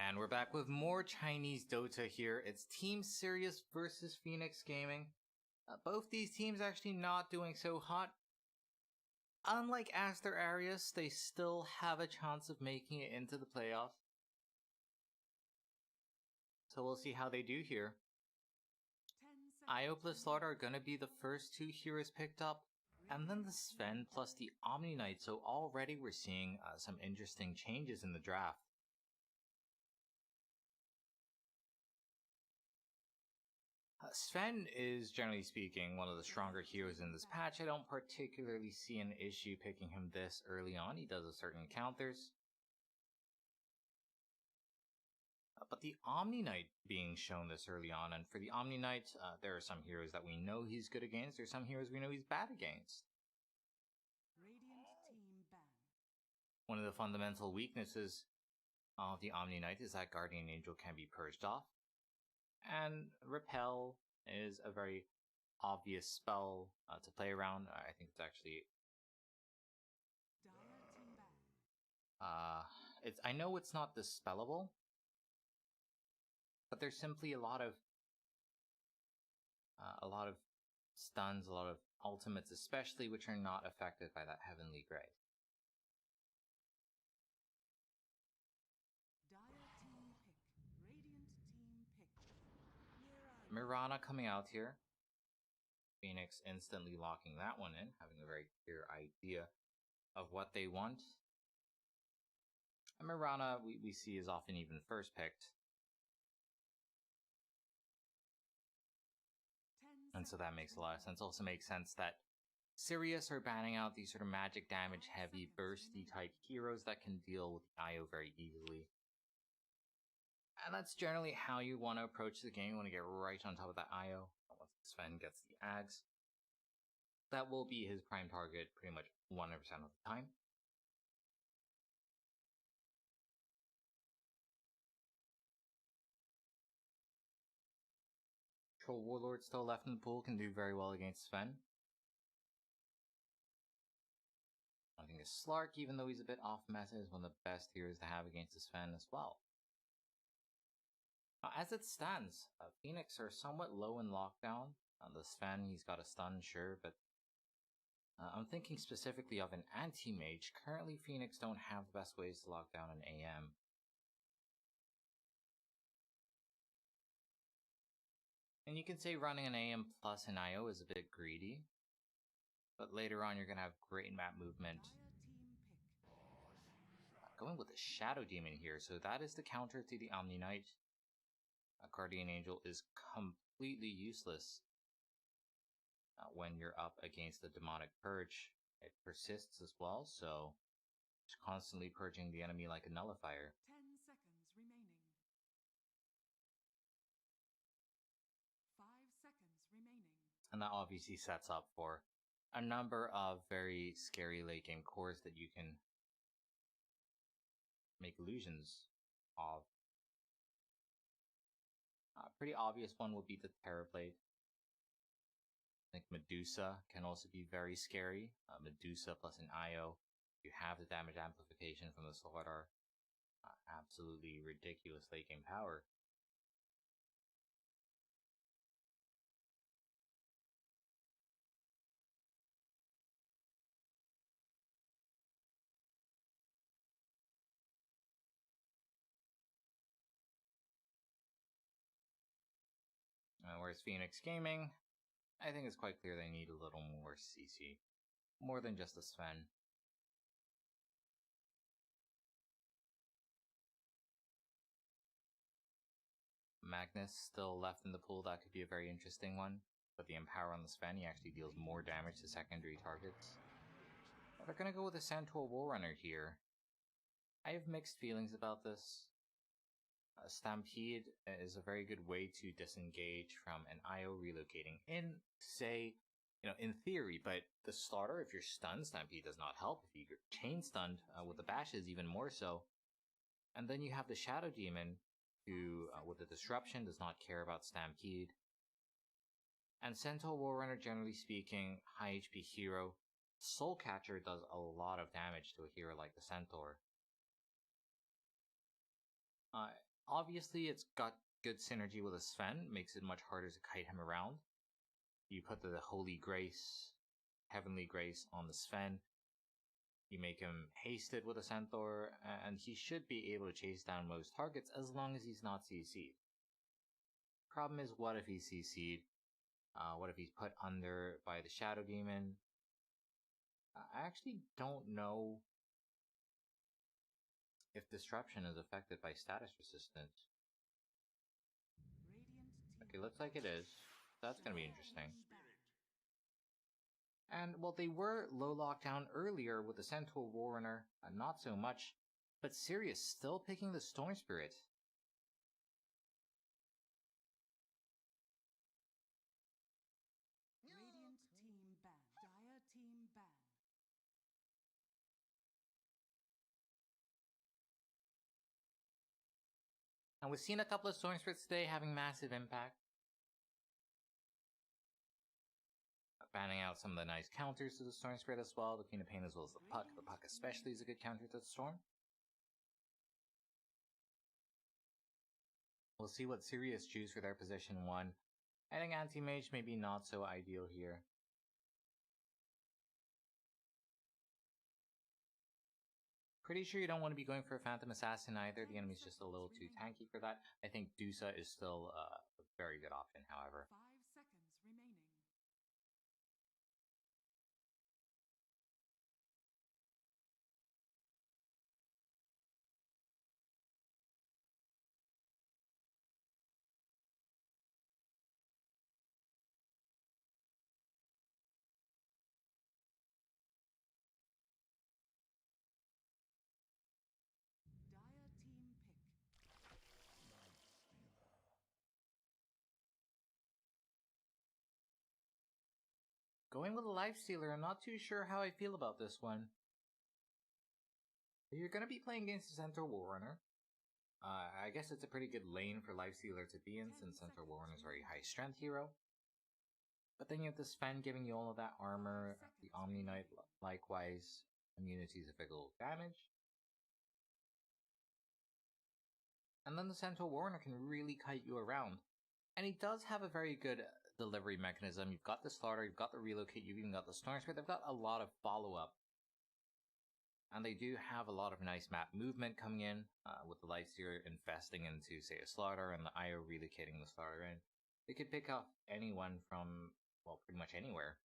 And we're back with more Chinese Dota here. It's Team Sirius versus Phoenix Gaming. Both these teams actually not doing so hot. Unlike Aster Arius, they still have a chance of making it into the playoffs. So we'll see how they do here. Io plus Slaughter are going to be the first two heroes picked up. And then the Sven plus the Omni Knight. So already we're seeing some interesting changes in the draft. Sven is, generally speaking, one of the stronger heroes in this patch. I don't particularly see an issue picking him this early on. He does a certain counters. But the Omni Knight being shown this early on, and for the Omni Knight, there are some heroes that we know he's good against, there's some heroes we know he's bad against. One of the fundamental weaknesses of the Omni Knight is that Guardian Angel can be purged off. And Repel is a very obvious spell to play around. I think it's actually... I know it's not dispellable, but there's simply a lot of stuns, a lot of ultimates especially, which are not affected by that Heavenly Grace. Mirana coming out here. Phoenix instantly locking that one in, having a very clear idea of what they want. And Mirana, we see, is often even first picked. And so that makes a lot of sense. Also makes sense that Sirius are banning out these sort of magic damage heavy bursty type heroes that can deal with the IO very easily. And that's generally how you want to approach the game. You want to get right on top of that IO. Once Sven gets the Ags, that will be his prime target pretty much 100% of the time. Troll Warlord still left in the pool, can do very well against Sven. I think a Slark, even though he's a bit off meta, is one of the best heroes to have against the Sven as well. As it stands, Phoenix are somewhat low in lockdown. The Sven, he's got a stun, sure, but I'm thinking specifically of an anti-mage. Currently, Phoenix don't have the best ways to lock down an AM. And you can say running an AM plus an IO is a bit greedy, but later on you're going to have great map movement. Going with the Shadow Demon here, so that is the counter to the Omni Knight. Guardian Angel is completely useless when you're up against the Demonic Purge. It persists as well, so just constantly purging the enemy like a nullifier. 10 seconds remaining. 5 seconds remaining. And that obviously sets up for a number of very scary late game cores that you can make illusions of. A pretty obvious one will be the Terrorblade. I think Medusa can also be very scary. Medusa plus an IO. You have the damage amplification from the Slaughter. Absolutely ridiculous late game power. Whereas Phoenix Gaming, I think it's quite clear they need a little more CC. More than just a Sven. Magnus still left in the pool, that could be a very interesting one. But the Empower on the Sven, he actually deals more damage to secondary targets. But they're going to go with a Centaur Warrunner here. I have mixed feelings about this. Stampede is a very good way to disengage from an IO relocating in, say, in theory, but the Slaughter, if you're stunned, Stampede does not help. If you're chain stunned with the bashes, even more so. And then you have the Shadow Demon, who, with the disruption, does not care about Stampede. And Centaur Warrunner, generally speaking, high HP hero. Soul Catcher does a lot of damage to a hero like the Centaur. Obviously, it's got good synergy with a Sven, makes it much harder to kite him around. You put the Holy Grace, Heavenly Grace on the Sven, you make him hasted with a Centaur, and he should be able to chase down most targets as long as he's not CC'd. Problem is, what if he's CC'd? What if he's put under by the Shadow Demon? I actually don't know if Disruption is affected by status resistance. Okay, looks like it is. That's gonna be interesting. And, well, they were low lockdown earlier with the Centaur Warrunner, not so much, but Sirius still picking the Storm Spirit. Radiant team ban. Dire team ban. And we've seen a couple of Storm Spirits today having massive impact. Banning out some of the nice counters to the Storm Spirit as well, the Queen of Pain as well as the Puck. The Puck especially is a good counter to the Storm. We'll see what Sirius choose for their position 1. I think Anti-Mage maybe not so ideal here. Pretty sure you don't want to be going for a Phantom Assassin either, the enemy's just a little too tanky for that. I think Dusa is still a very good option, however. 5 seconds remaining. Dire team pick. Going with a Lifestealer, I'm not too sure how I feel about this one. You're going to be playing against the Centaur Warrunner. I guess it's a pretty good lane for Lifestealer to be in since Centaur Warrunner is a very high strength hero. But then you have the Sven giving you all of that armor, the Omni Knight likewise, immunities if physical damage. And then the Centaur Warrunner can really kite you around. And he does have a very good delivery mechanism. You've got the Slaughter, you've got the Relocate, you've even got the Storm Spirit. They've got a lot of follow-up. And they do have a lot of nice map movement coming in, with the Lifestealer infesting into, say, a Slaughter and the IO relocating the Slaughter in. They could pick up anyone from, well, pretty much anywhere.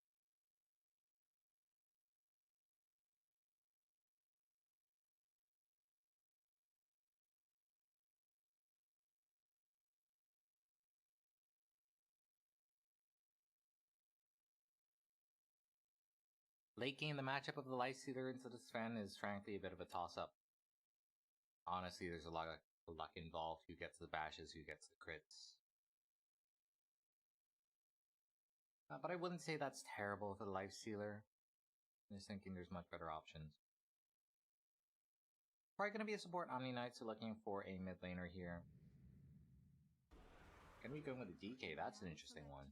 Late game, the matchup of the Lifestealer into the Sven is frankly a bit of a toss-up. Honestly, there's a lot of luck involved. Who gets the bashes, who gets the crits. But I wouldn't say that's terrible for the Lifestealer. I'm just thinking there's much better options. Probably going to be a support Omni Knight, so looking for a mid laner here. Gonna be going with a DK, that's an interesting one.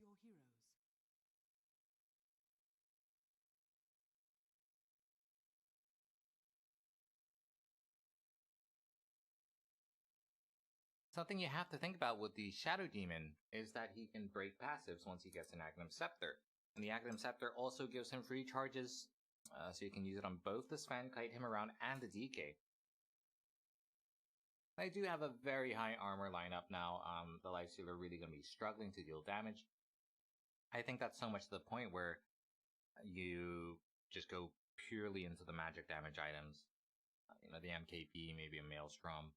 Something you have to think about with the Shadow Demon is that he can break passives once he gets an Agnum Scepter. And the Agnum Scepter also gives him free charges, so you can use it on both the Sven, kite him around, and the DK. I do have a very high armor lineup now. The Lifestealer really going to be struggling to deal damage. I think that's so much to the point where you just go purely into the magic damage items. The MKB, maybe a Maelstrom.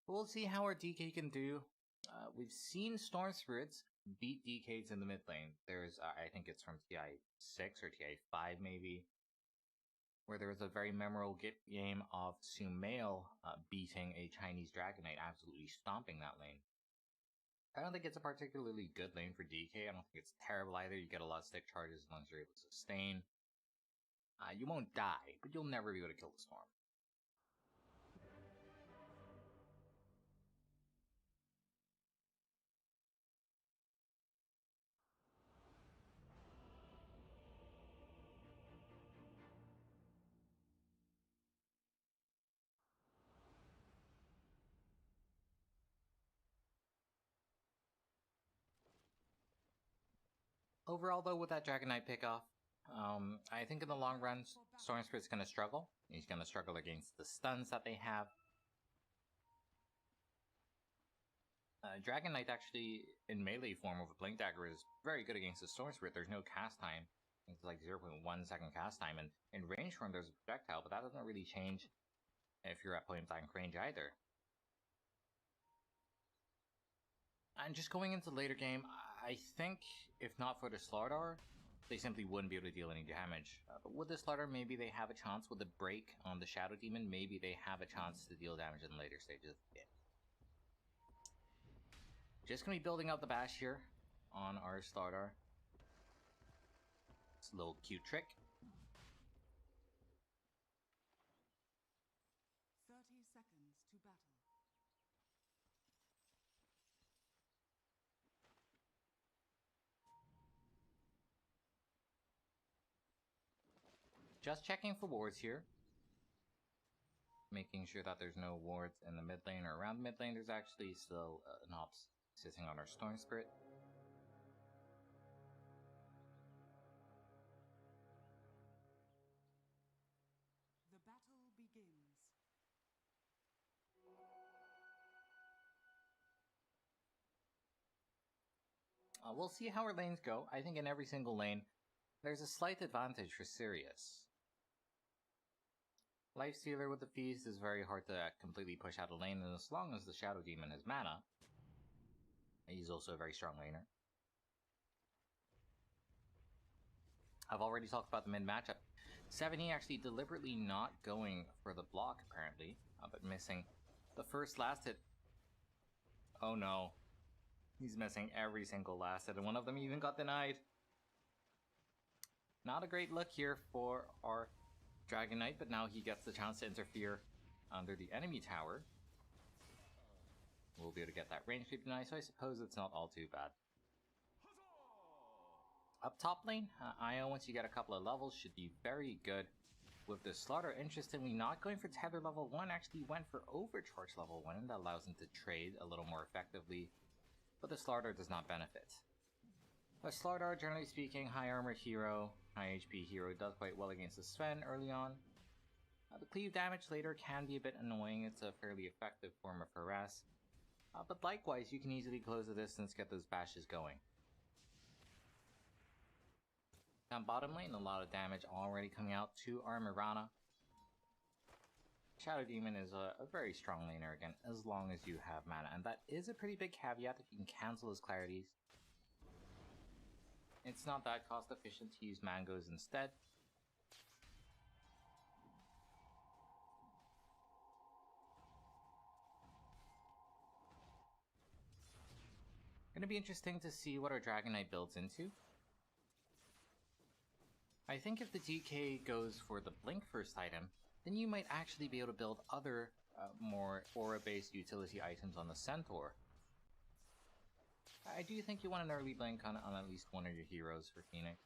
We'll see how our DK can do. We've seen Storm Spirits beat DKs in the mid lane. There's, I think it's from TI 6 or TI 5 maybe, where there was a very memorable game of Sumail beating a Chinese Dragonite, absolutely stomping that lane. I don't think it's a particularly good lane for DK. I don't think it's terrible either. You get a lot of stick charges as long as you're able to sustain. You won't die, but you'll never be able to kill the Storm. Overall, though, with that Dragon Knight pickoff, I think in the long run, Storm Spirit's going to struggle. He's going to struggle against the stuns that they have. Dragon Knight actually, in melee form with a Blink Dagger, is very good against the Storm Spirit. There's no cast time. It's like 0.1 second cast time, and in range form there's a projectile, but that doesn't really change if you're at point blank range either. And just going into the later game, I think if not for the Slardar, they simply wouldn't be able to deal any damage. But with the Slardar, maybe they have a chance. With the break on the Shadow Demon, maybe they have a chance to deal damage in the later stages of the game. Just gonna be building up the bash here on our Slardar. It's a little cute trick. 30 seconds to battle. Just checking for wards here. Making sure that there's no wards in the mid lane or around the mid lane. There's actually still an ops sitting on our Storm Spirit. The battle begins. We'll see how our lanes go. I think in every single lane, there's a slight advantage for Sirius. Lifestealer with the Feast is very hard to completely push out a lane, and as long as the Shadow Demon has mana, he's also a very strong laner. I've already talked about the mid matchup. 7E actually deliberately not going for the block, apparently, but missing the first last hit. Oh no. He's missing every single last hit, and one of them even got denied. Not a great look here for our Dragon Knight, but now he gets the chance to interfere under the enemy tower. We'll be able to get that range creep denied, so I suppose it's not all too bad. Up top lane, Io, once you get a couple of levels, should be very good. With the Slaughter, interestingly, not going for Tether level 1, actually went for Overcharge level 1, and that allows him to trade a little more effectively. But the Slaughter does not benefit. The Slaughter, generally speaking, high armor hero, high HP hero, does quite well against the Sven early on. The cleave damage later can be a bit annoying. It's a fairly effective form of harass. But likewise, you can easily close the distance, get those bashes going. Down bottom lane, a lot of damage already coming out to our Mirana. Shadow Demon is a very strong laner again, as long as you have mana. And that is a pretty big caveat if you can cancel his clarities. It's not that cost efficient to use mangoes instead. Gonna be interesting to see what our Dragon Knight builds into. I think if the DK goes for the Blink first item, then you might actually be able to build other more aura-based utility items on the Centaur. I do think you want an early Blink on at least one of your heroes for Phoenix.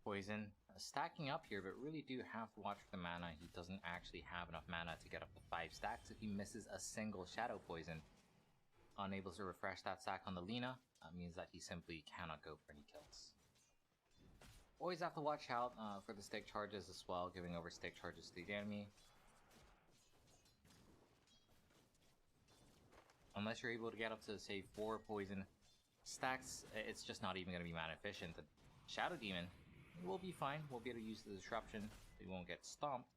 Poison stacking up here, but really do have to watch for the mana. He doesn't actually have enough mana to get up to 5 stacks. If he misses a single Shadow Poison, unable to refresh that stack on the Lina, means that he simply cannot go for any kills. Always have to watch out for the stick charges as well, giving over stick charges to the enemy. Unless you're able to get up to, say, 4 poison stacks, it's just not even going to be mana efficient. The Shadow Demon will be fine. We'll be able to use the disruption. We won't get stomped.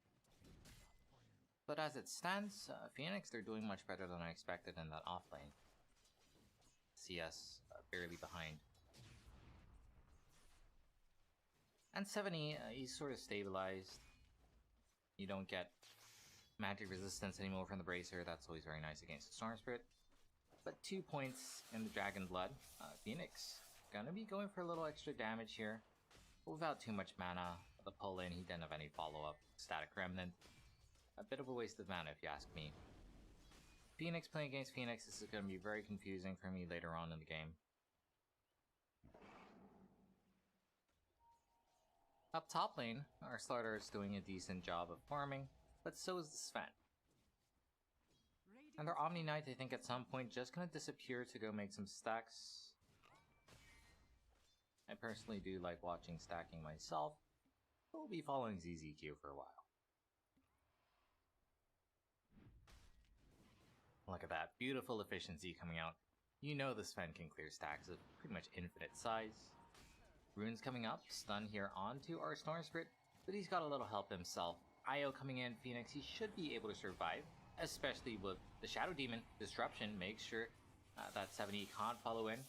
But as it stands, Phoenix, they're doing much better than I expected in that off lane. CS barely behind. And 7E, he's sort of stabilized. You don't get magic resistance anymore from the Bracer. That's always very nice against the Storm Spirit. But 2 points in the Dragon Blood. Phoenix gonna be going for a little extra damage here. Without too much mana, the pull in, he didn't have any follow-up. Static Remnant. A bit of a waste of mana if you ask me. Phoenix playing against Phoenix, this is going to be very confusing for me later on in the game. Up top lane, our Slaughter is doing a decent job of farming. but so is the Sven. And their Omni Knight, I think at some point, just gonna disappear to go make some stacks. I personally do like watching stacking myself. We'll be following ZZQ for a while. Look at that, beautiful efficiency coming out. You know the Sven can clear stacks of pretty much infinite size. Runes coming up, stun here onto our Storm Spirit, but he's got a little help himself. IO coming in, Phoenix, he should be able to survive, especially with the Shadow Demon. Disruption makes sure that 70 can't follow in,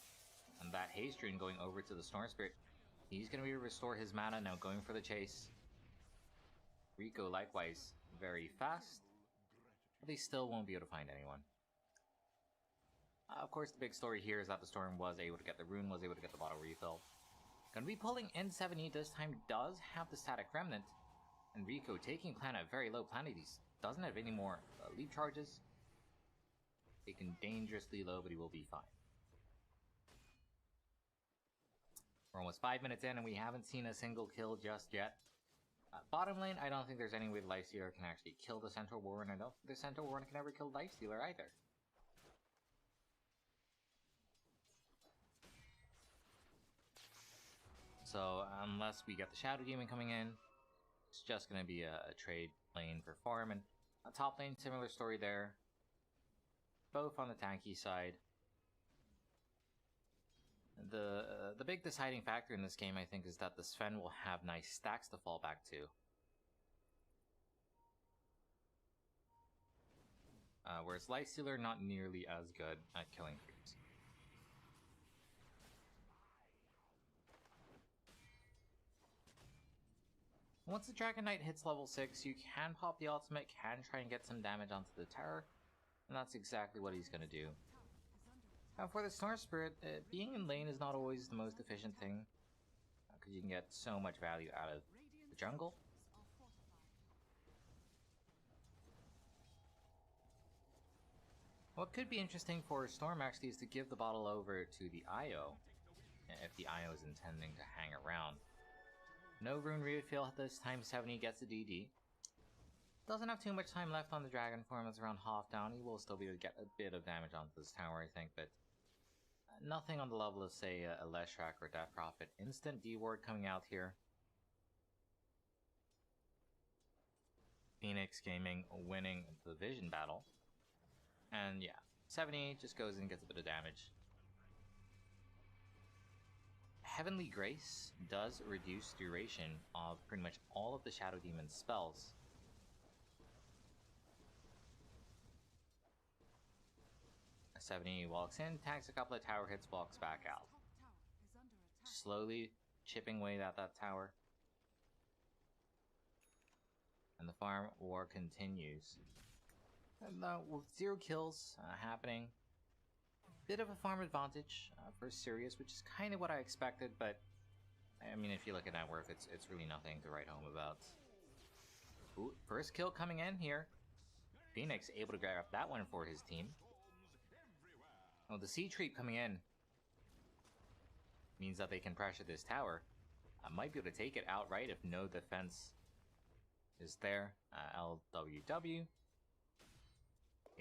and that Haste Rune going over to the Storm Spirit. He's going to be able to restore his mana, now going for the chase. Rico likewise, very fast, but they still won't be able to find anyone. Of course, the big story here is that the Storm was able to get the rune, was able to get the bottle refill. Gonna be pulling in 70 this time, does have the Static Remnant, and Rico taking plan at very low planet. He doesn't have any more leap charges. Taken dangerously low, but he will be fine. We're almost 5 minutes in, and we haven't seen a single kill just yet. Bottom lane, I don't think there's any way the Lifestealer can actually kill the Centaur Warren. I don't think the Centaur Warren can ever kill Lifestealer either. So, unless we get the Shadow Demon coming in, it's just going to be a trade lane for farm. And a top lane, similar story there. Both on the tanky side. The big deciding factor in this game, I think, is that the Sven will have nice stacks to fall back to. Whereas Lifestealer, not nearly as good at killing creeps. Once the Dragon Knight hits level 6, you can pop the ultimate, can try and get some damage onto the tower, and that's exactly what he's going to do. For the Storm Spirit, being in lane is not always the most efficient thing, because you can get so much value out of the jungle. What could be interesting for Storm actually is to give the bottle over to the IO, if the IO is intending to hang around. No rune refill this time, 70 gets the DD. Doesn't have too much time left on the dragon form, it's around half down. He will still be able to get a bit of damage onto this tower, I think, but nothing on the level of, say, a Leshrac or Death Prophet. Instant D-Ward coming out here. Phoenix Gaming winning the Vision battle. And yeah, 70 just goes in and gets a bit of damage. Heavenly Grace does reduce duration of pretty much all of the Shadow Demon's spells. A 70 walks in, tags a couple of tower hits, walks back out. Slowly chipping away at that tower. And the farm war continues. And with 0 kills happening, bit of a farm advantage for Sirius, which is kind of what I expected, but I mean, if you look at net worth, it's really nothing to write home about. Ooh, first kill coming in here. Phoenix able to grab that one for his team. Oh, the Sea Creep coming in means that they can pressure this tower. Might be able to take it outright if no defense is there. LWW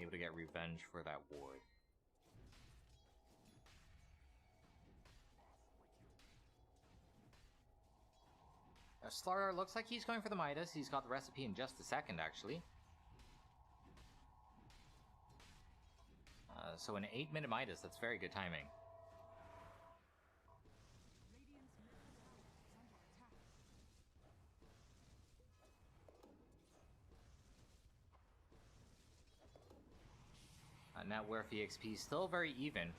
able to get revenge for that ward. Slar looks like he's going for the Midas. He's got the recipe in just a second, actually. So an 8-minute Midas, that's very good timing. Net worth EXP still very even.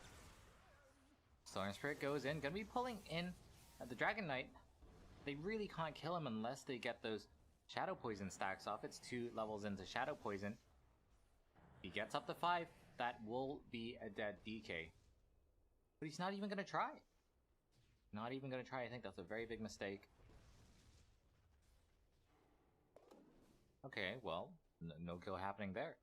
Storm Spirit goes in, gonna be pulling in the Dragon Knight. They really can't kill him unless they get those Shadow Poison stacks off. It's 2 levels into Shadow Poison. He gets up to 5. That will be a dead DK. But he's not even gonna try. Not even gonna try. I think that's a very big mistake. Okay, well, no kill happening there.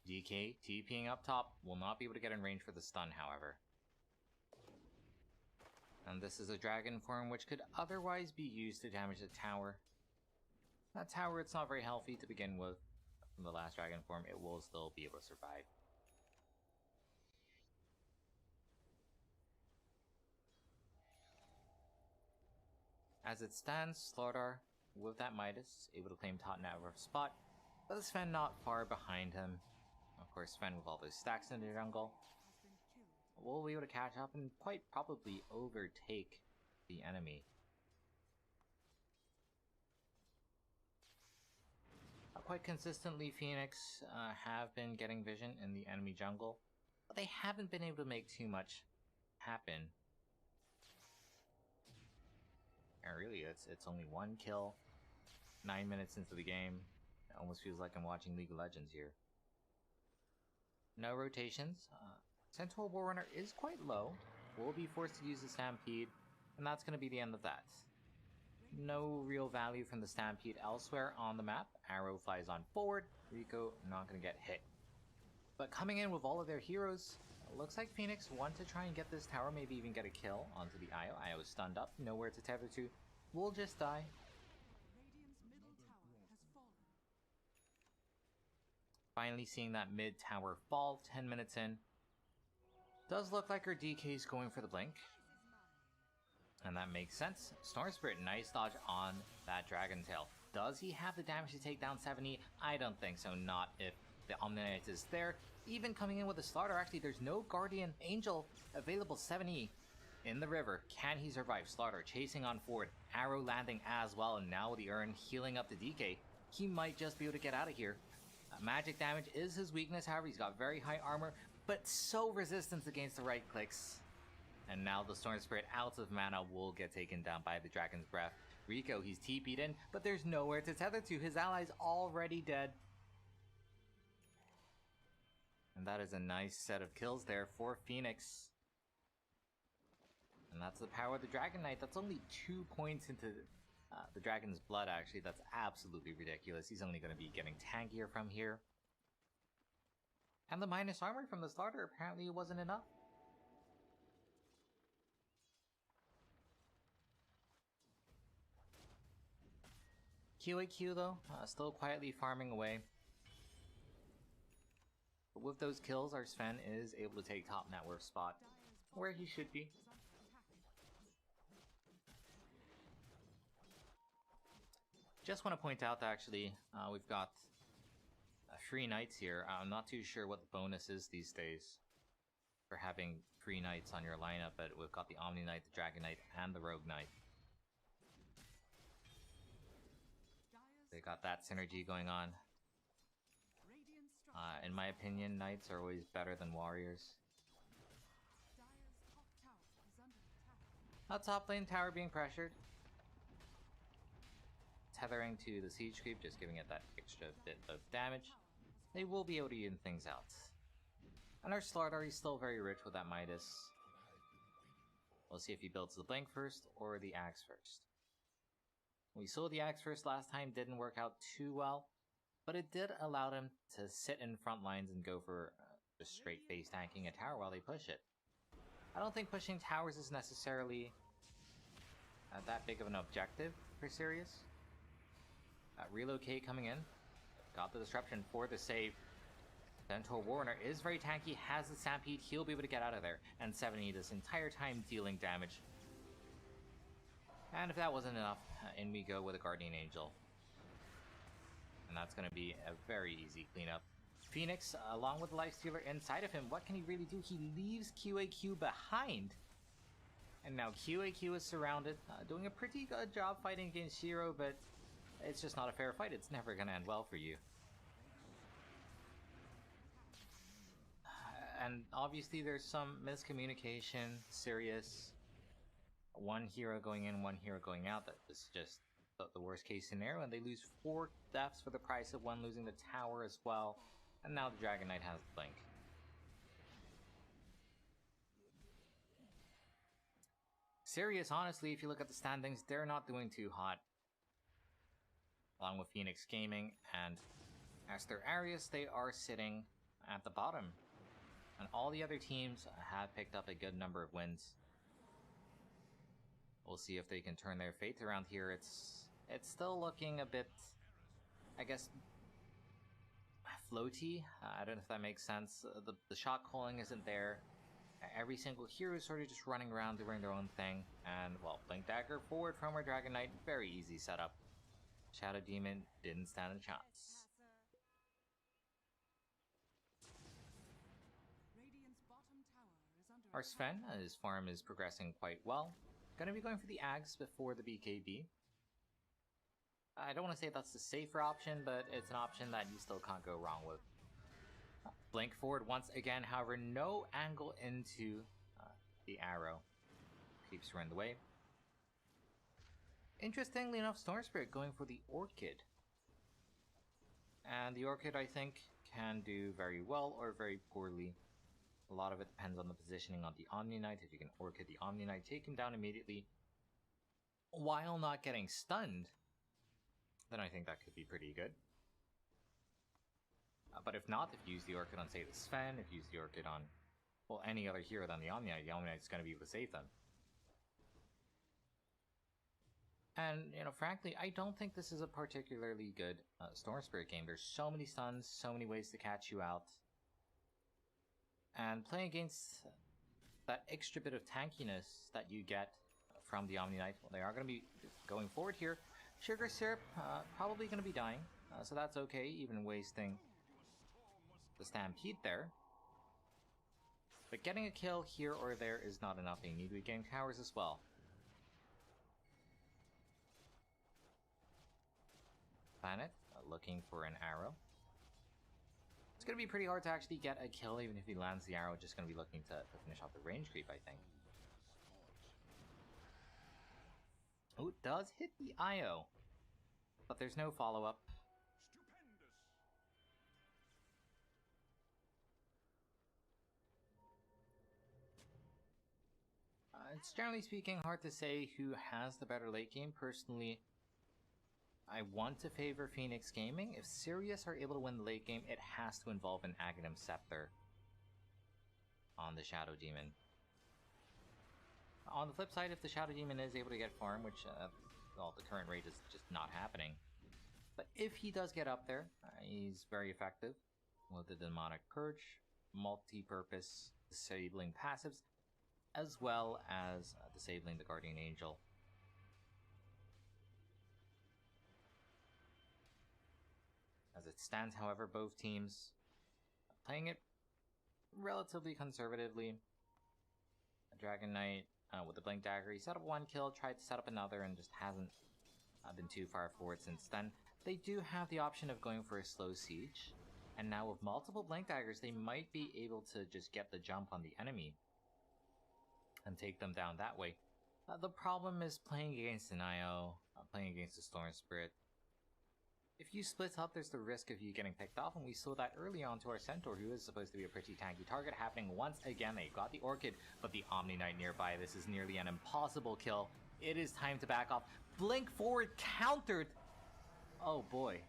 DK TPing up top, will not be able to get in range for the stun, however. And this is a dragon form which could otherwise be used to damage the tower. That tower, it's not very healthy to begin with. From the last dragon form, it will still be able to survive. As it stands, Slardar, with that Midas, able to claim top network spot, but Sven not far behind him. Of course, Sven with all those stacks in the jungle will be able to catch up and quite probably overtake the enemy. Quite consistently, Phoenix have been getting vision in the enemy jungle, but they haven't been able to make too much happen. And really, it's only one kill, 9 minutes into the game. It almost feels like I'm watching League of Legends here. No rotations. Sentinel Warrunner is quite low. Will be forced to use the Stampede, and that's going to be the end of that. No real value from the Stampede elsewhere on the map. Arrow flies on forward. Rico not going to get hit. But coming in with all of their heroes, looks like Phoenix want to try and get this tower, maybe even get a kill onto the Io. Io is stunned up, nowhere to tether to. Will just die. Finally seeing that mid tower fall 10 minutes in. Does look like her DK is going for the blink. And that makes sense. Storm Spirit, nice dodge on that Dragon Tail. Does he have the damage to take down 7E? I don't think so, not if the Omni-Knight is there. Even coming in with a Slaughter, actually there's no Guardian Angel available. 7E in the river. Can he survive? Slaughter chasing on forward. Arrow landing as well, and now with the Urn healing up the DK. He might just be able to get out of here. Magic damage is his weakness, however he's got very high armor, but so resistance against the right clicks. And now the Storm Spirit out of mana will get taken down by the Dragon's Breath. Rico, he's TP'd in, but there's nowhere to tether to. His ally's already dead. And that is a nice set of kills there for Phoenix. And that's the power of the Dragon Knight. That's only 2 points into the Dragon's Blood, actually. That's absolutely ridiculous. He's only going to be getting tankier from here. And the minus armor from the Slaughter apparently wasn't enough. QAQ though, still quietly farming away. But with those kills, our Sven is able to take top net worth spot where he should be. Just want to point out that actually we've got free knights here. I'm not too sure what the bonus is these days for having free knights on your lineup, but we've got the Omni Knight, the Dragon Knight, and the Rogue Knight. They got that synergy going on. In my opinion, knights are always better than warriors. Top lane tower being pressured. Tethering to the siege creep, just giving it that extra bit of damage. They will be able to even things out. And our Slardar is still very rich with that Midas. We'll see if he builds the blink first or the axe first. We saw the axe first last time, didn't work out too well, but it did allow them to sit in front lines and go for just straight face tanking a tower while they push it. I don't think pushing towers is necessarily that big of an objective for Sirius. Relocate coming in, got the disruption for the save. Centaur Warrunner is very tanky, has the Stampede, he'll be able to get out of there, and 7E this entire time dealing damage. And if that wasn't enough, in we go with a Guardian Angel. And that's going to be a very easy cleanup. Phoenix, along with the Lifestealer inside of him, what can he really do? He leaves QAQ behind. And now QAQ is surrounded, doing a pretty good job fighting against Shiro, but it's just not a fair fight. It's never going to end well for you. And obviously there's some miscommunication. Sirius, one hero going in, one hero going out. That is just the worst case scenario, and they lose 4 deaths for the price of one losing the tower as well. And now the Dragon Knight has the blink. Sirius, honestly, if you look at the standings, they're not doing too hot. Along with Phoenix Gaming and Aster Arius, they are sitting at the bottom. And all the other teams have picked up a good number of wins. We'll see if they can turn their fate around here. It's still looking a bit, I guess, floaty. I don't know if that makes sense. The shot calling isn't there. Every single hero is sort of just running around doing their own thing. And, well, Blink Dagger forward from our Dragon Knight, very easy setup. Shadow Demon didn't stand a chance. Radiant's bottom tower is under Our Sven, his farm is progressing quite well. Gonna be going for the Ags before the BKB. I don't want to say that's the safer option, but it's an option that you still can't go wrong with. Blink forward once again, however, no angle into the arrow. Keeps her in the way. Interestingly enough, Storm Spirit going for the Orchid. And the Orchid, I think, can do very well or very poorly. A lot of it depends on the positioning on the Omni Knight. If you can Orchid the Omni Knight, take him down immediately while not getting stunned, then I think that could be pretty good. But if not, if you use the Orchid on, say, the Sven, if you use the Orchid on, well, any other hero than the Omni Knight's going to be able to save them. And, you know, frankly, I don't think this is a particularly good Storm Spirit game. There's so many stuns, so many ways to catch you out. And playing against that extra bit of tankiness that you get from the Omni Knight, well, they are going to be going forward here. Sugar Syrup, probably going to be dying, so that's okay, even wasting the Stampede there. But getting a kill here or there is not enough. You need to be getting towers as well. Planet, looking for an arrow. It's going to be pretty hard to actually get a kill, even if he lands the arrow. Just going to be looking to finish off the range creep, I think. Oh, it does hit the IO, but there's no follow-up. It's generally speaking hard to say who has the better late game. Personally, I want to favor Phoenix Gaming. If Sirius are able to win the late game, it has to involve an Aghanim Scepter on the Shadow Demon. On the flip side, if the Shadow Demon is able to get farm, which, well, the current rate is just not happening. But if he does get up there, he's very effective with the Demonic Purge, multi-purpose disabling passives, as well as disabling the Guardian Angel. As it stands, however, both teams playing it relatively conservatively. Dragon Knight with the Blink Dagger, he set up one kill, tried to set up another, and just hasn't been too far forward since then. They do have the option of going for a slow siege, and now with multiple Blink Daggers, they might be able to just get the jump on the enemy and take them down that way. The problem is playing against an IO, playing against a Storm Spirit. If you split up, there's the risk of you getting picked off, and we saw that early on to our Centaur, who is supposed to be a pretty tanky target, happening once again. They got the Orchid, but the Omni Knight nearby. This is nearly an impossible kill. It is time to back off. Blink forward, countered! Oh boy.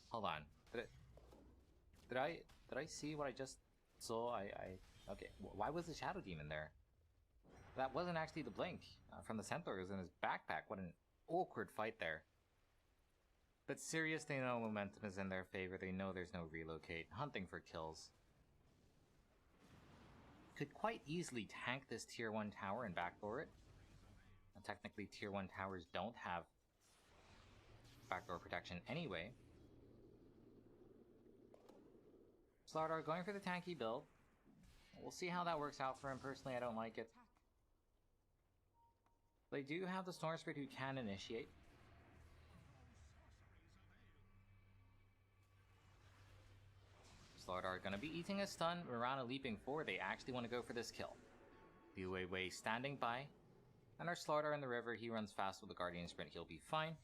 Hold on. Did I see what I just saw? Okay, why was the Shadow Demon there? That wasn't actually the Blink from the Centaur. It was in his backpack. What an awkward fight there. But Sirius, they know momentum is in their favor. They know there's no relocate. Hunting for kills. Could quite easily tank this tier 1 tower and backdoor it. And technically tier 1 towers don't have backdoor protection anyway. Slardar going for the tanky build. We'll see how that works out for him. Personally, I don't like it. They do have the Storm Spirit who can initiate. Slardar gonna be eating a stun. Mirana leaping forward. They actually want to go for this kill. Wei standing by. And our Slardar in the river, he runs fast with the Guardian Sprint. He'll be fine.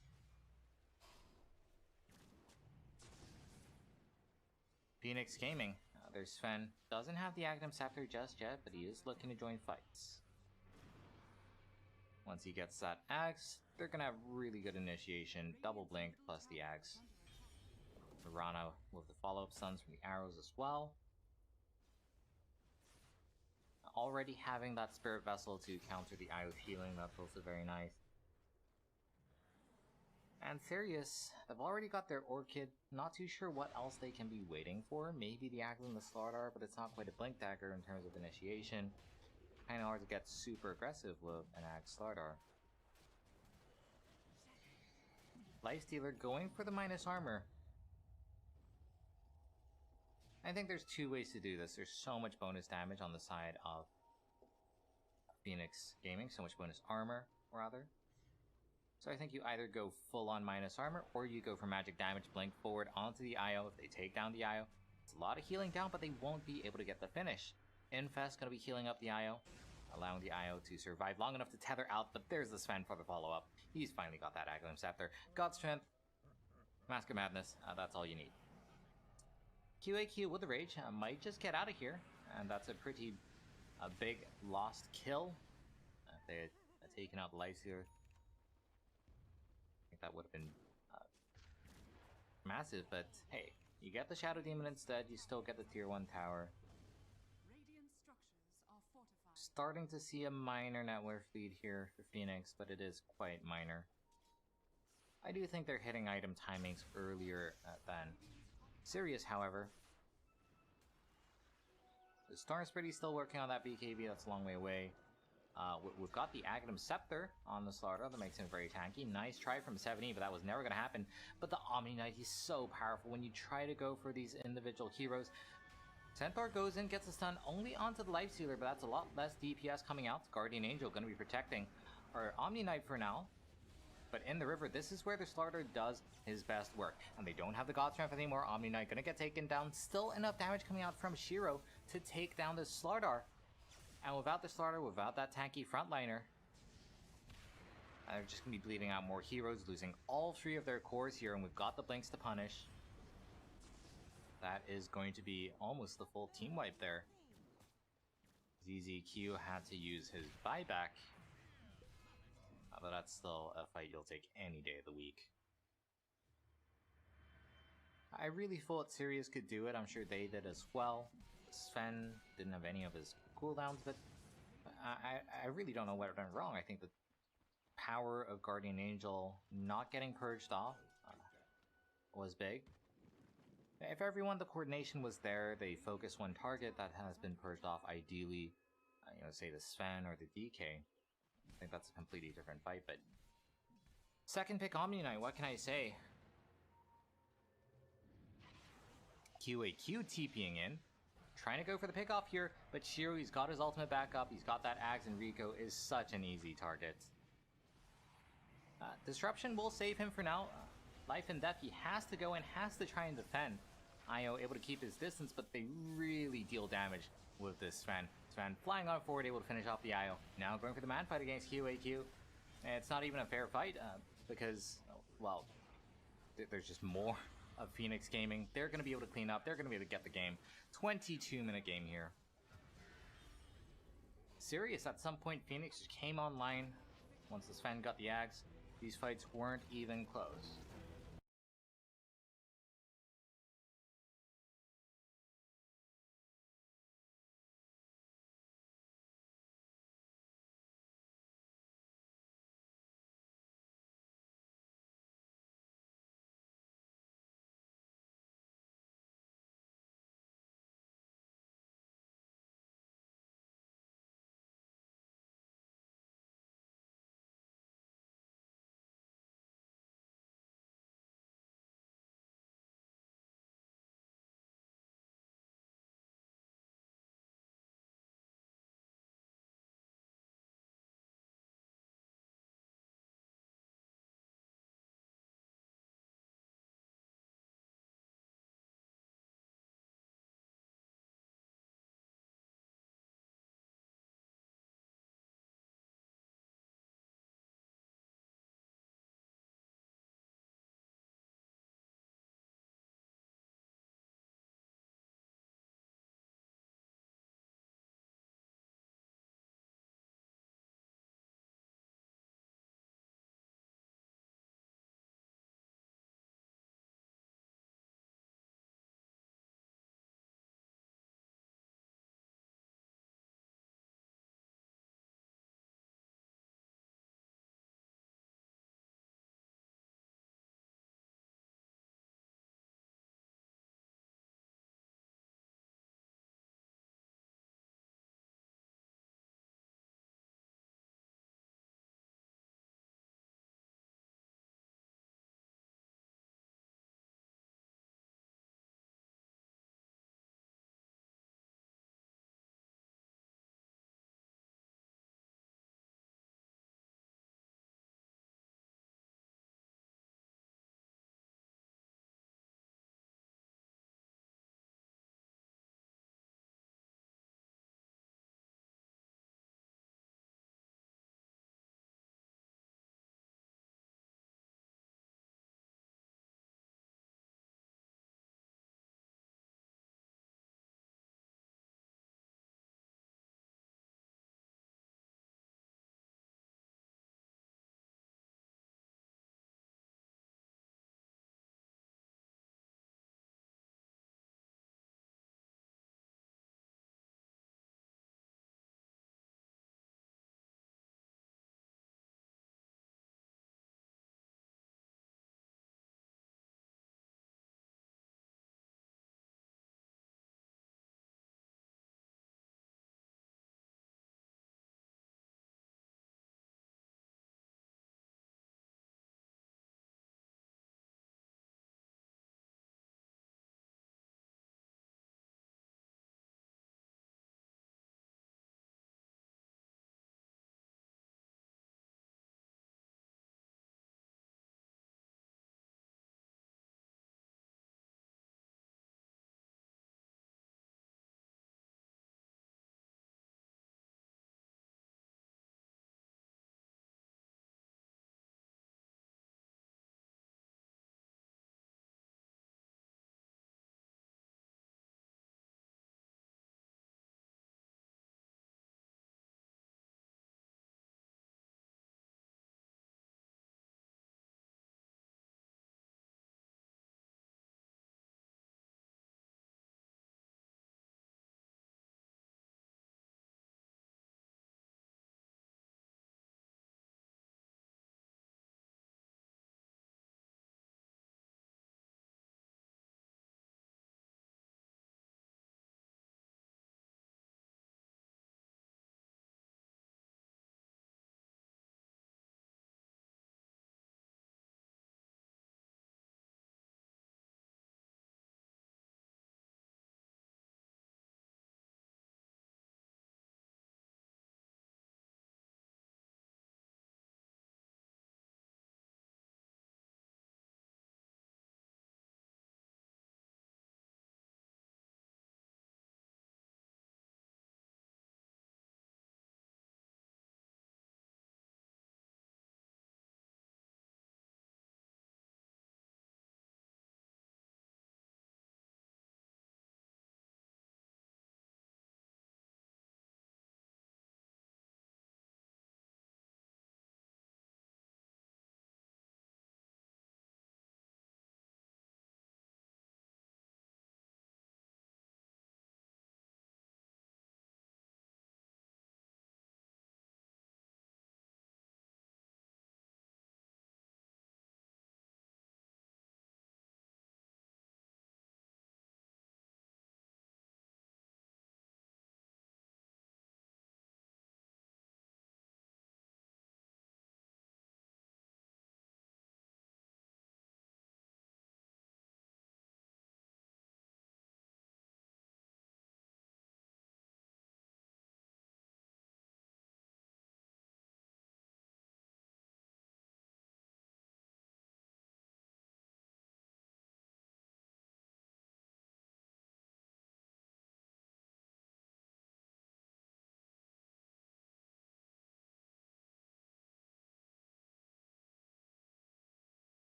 Phoenix Gaming. Their Sven doesn't have the Aghanim Scepter just yet, but he is looking to join fights. Once he gets that Axe, they're gonna have really good initiation. Double Blink plus the Axe. Mirana with the follow-up stuns from the arrows as well. Already having that Spirit Vessel to counter the Eye of Healing, that's also very nice. And Sirius, they've already got their Orchid, not too sure what else they can be waiting for. Maybe the Agle and the Slardar, but it's not quite a Blink Dagger in terms of initiation. Kinda hard to get super aggressive with an Ag Slardar. Lifestealer going for the minus armor. I think there's two ways to do this. There's so much bonus damage on the side of Phoenix Gaming, so much bonus armor, rather. So I think you either go full on minus armor, or you go for magic damage, blink forward onto the IO. If they take down the IO, it's a lot of healing down, but they won't be able to get the finish. Infest gonna be healing up the IO, allowing the IO to survive long enough to tether out, but there's the Sven for the follow-up. He's finally got that Aghanim Scepter. God Strength, Mask of Madness, that's all you need. QAQ with the Rage might just get out of here, and that's a pretty big lost kill. If they had taken out the Lifestealer, I think that would have been massive, but hey, you get the Shadow Demon instead, you still get the tier 1 tower. Radiant structures are fortified. Starting to see a minor net worth lead here for Phoenix, but it is quite minor. I do think they're hitting item timings earlier than Sirius, however. The Storm Spirit's still working on that BKB, that's a long way away. We've got the Aghanim Scepter on the Slardar, that makes him very tanky. Nice try from 70, but that was never going to happen. But the Omni Knight, he's so powerful when you try to go for these individual heroes. Centaur goes in, gets a stun only onto the Lifestealer, but that's a lot less DPS coming out. Guardian Angel going to be protecting our Omni Knight for now. But in the river, this is where the Slardar does his best work. And they don't have the God Strength anymore. Omni Knight gonna get taken down. Still enough damage coming out from Shiro to take down the Slardar. And without the Slardar, without that tanky frontliner, they're just gonna be bleeding out more heroes, losing all 3 of their cores here, and we've got the Blinks to punish. That is going to be almost the full team wipe there. ZZQ had to use his buyback. But that's still a fight you'll take any day of the week. I really thought Sirius could do it. I'm sure they did as well. Sven didn't have any of his cooldowns, but I really don't know what went wrong. I think the power of Guardian Angel not getting purged off was big. If everyone, the coordination was there, they focus one target that has been purged off, ideally, say the Sven or the DK. I think that's a completely different fight, but second pick Omni Knight, what can I say? QAQ TPing in, trying to go for the pick off here, but Shiro, he's got his ultimate back up, he's got that Ags, and Rico is such an easy target. Disruption will save him for now. Life and Death, he has to go in, has to try and defend. Io able to keep his distance, but they really deal damage with this Sven. Sven flying on forward, able to finish off the IO. Now going for the man fight against QAQ. It's not even a fair fight because, well, there's just more of Phoenix Gaming. They're going to be able to clean up. They're going to be able to get the game. 22-minute game here. Sirius, at some point, Phoenix just came online. Once the Sven got the Ags, these fights weren't even close.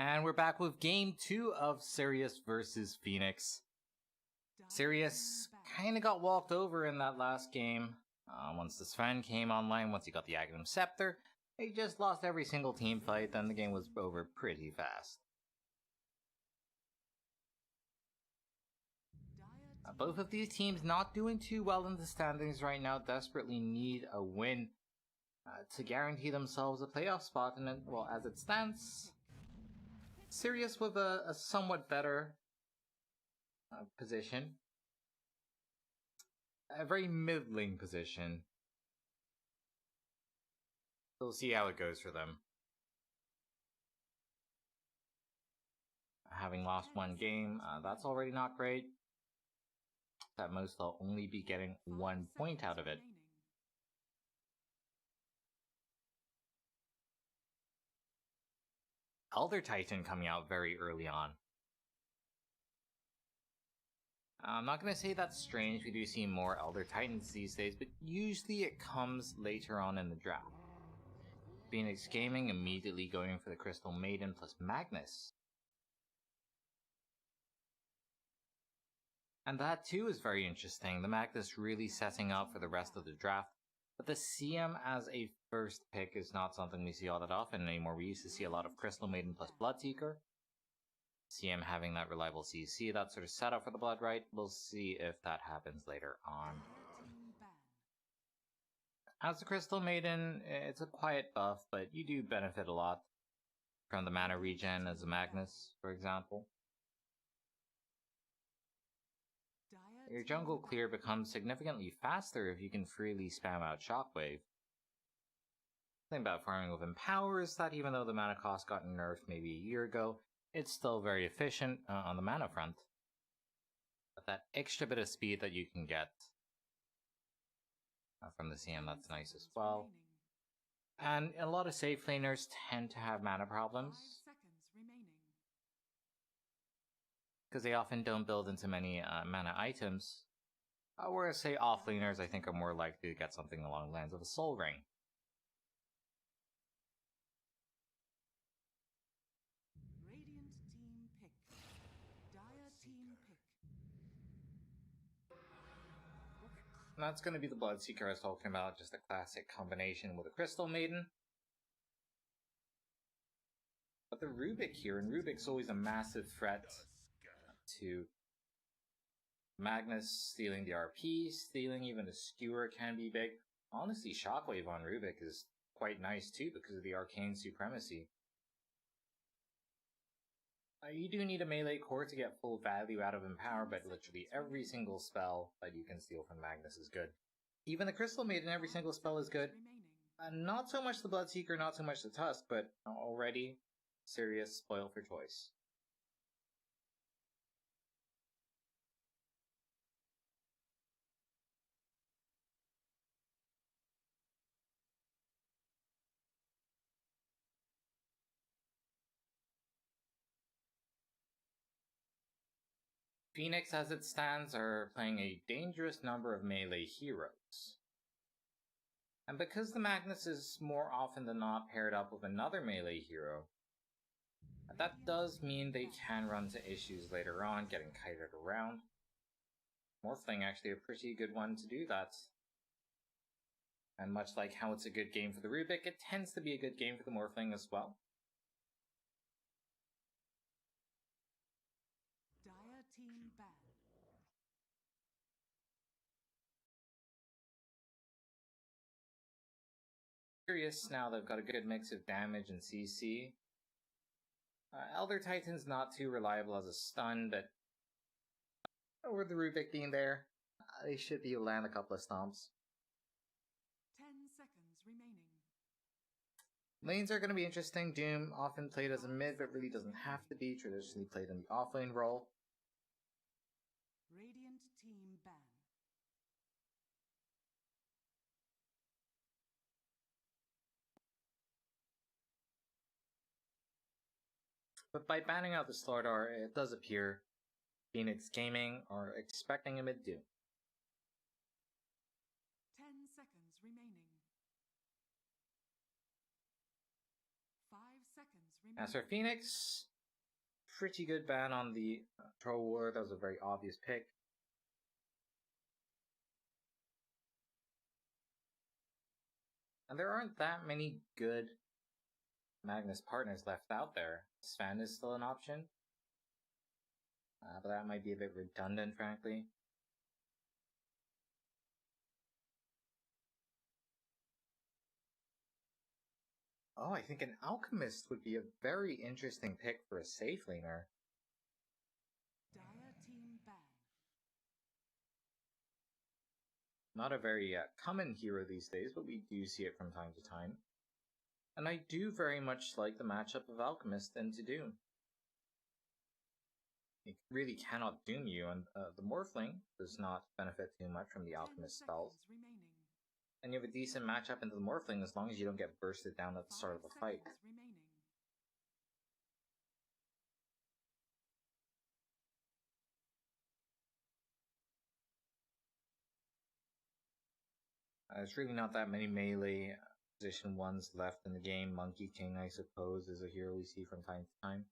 And we're back with game 2 of Sirius versus Phoenix. Sirius kind of got walked over in that last game. Once the Sven came online, once he got the Aghanim Scepter, he just lost every single team fight, then the game was over pretty fast. Both of these teams not doing too well in the standings right now, desperately need a win to guarantee themselves a playoff spot, and well, as it stands, Sirius with a somewhat better position. A very middling position. We'll see how it goes for them. Having lost one game, that's already not great. At most, they'll only be getting 1 point out of it. Elder Titan coming out very early on. I'm not going to say that's strange, we do see more Elder Titans these days, but usually it comes later on in the draft. Phoenix Gaming immediately going for the Crystal Maiden plus Magnus. And that too is very interesting, the Magnus really setting up for the rest of the draft. But the CM as a first pick is not something we see all that often anymore. We used to see a lot of Crystal Maiden plus Bloodseeker. CM having that reliable CC, that sort of setup for the Blood Right. We'll see if that happens later on. As the Crystal Maiden, it's a quiet buff, but you do benefit a lot from the mana regen as a Magnus, for example. Your jungle clear becomes significantly faster if you can freely spam out Shockwave. The thing about farming with Empower is that even though the mana cost got nerfed maybe a year ago, it's still very efficient on the mana front. But that extra bit of speed that you can get from the CM, that's nice as well. And a lot of safe laners tend to have mana problems, because they often don't build into many mana items. Whereas, say, offlaners, I think, are more likely to get something along the lines of a Soul Ring. And that's going to be the Bloodseeker I was talking about, just a classic combination with a Crystal Maiden. But the Rubik here, and Rubik's always a massive threat to Magnus. Stealing the RP, stealing even a Skewer can be big. Honestly, Shockwave on Rubik is quite nice too because of the Arcane Supremacy. You do need a melee core to get full value out of Empower, but literally every single spell that you can steal from Magnus is good. Even the Crystal Maiden, every single spell is good. Not so much the Bloodseeker, not so much the Tusk, but already Sirius spoiled for choice. Phoenix, as it stands, are playing a dangerous number of melee heroes. And because the Magnus is more often than not paired up with another melee hero, that does mean they can run into issues later on, getting kited around. Morphling actually a pretty good one to do that. And much like how it's a good game for the Rubik, it tends to be a good game for the Morphling as well. Sirius, now they've got a good mix of damage and CC. Elder Titan's not too reliable as a stun, but with the Rubik being there, they should be able to land a couple of stomps. 10 seconds remaining. Lanes are going to be interesting. Doom often played as a mid, but really doesn't have to be. Traditionally played in the offlane role. Radiant team ban. But by banning out the Slardar, it does appear Phoenix Gaming are expecting a mid Doom. 10 seconds remaining. 5 seconds remaining. As for Phoenix, pretty good ban on the Troll War. That was a very obvious pick. And there aren't that many good Magnus partners left out there. Sven is still an option. But that might be a bit redundant, frankly. Oh, I think an Alchemist would be a very interesting pick for a safe laner. Dire team ban. Not a very common hero these days, but we do see it from time to time. And I do very much like the matchup of Alchemist into Doom. It really cannot doom you, and the Morphling does not benefit too much from the Alchemist spells. Remaining. And you have a decent matchup into the Morphling as long as you don't get bursted down at the start of the fight. Remaining. There's really not that many melee position ones left in the game. Monkey King, I suppose, is a hero we see from time to time.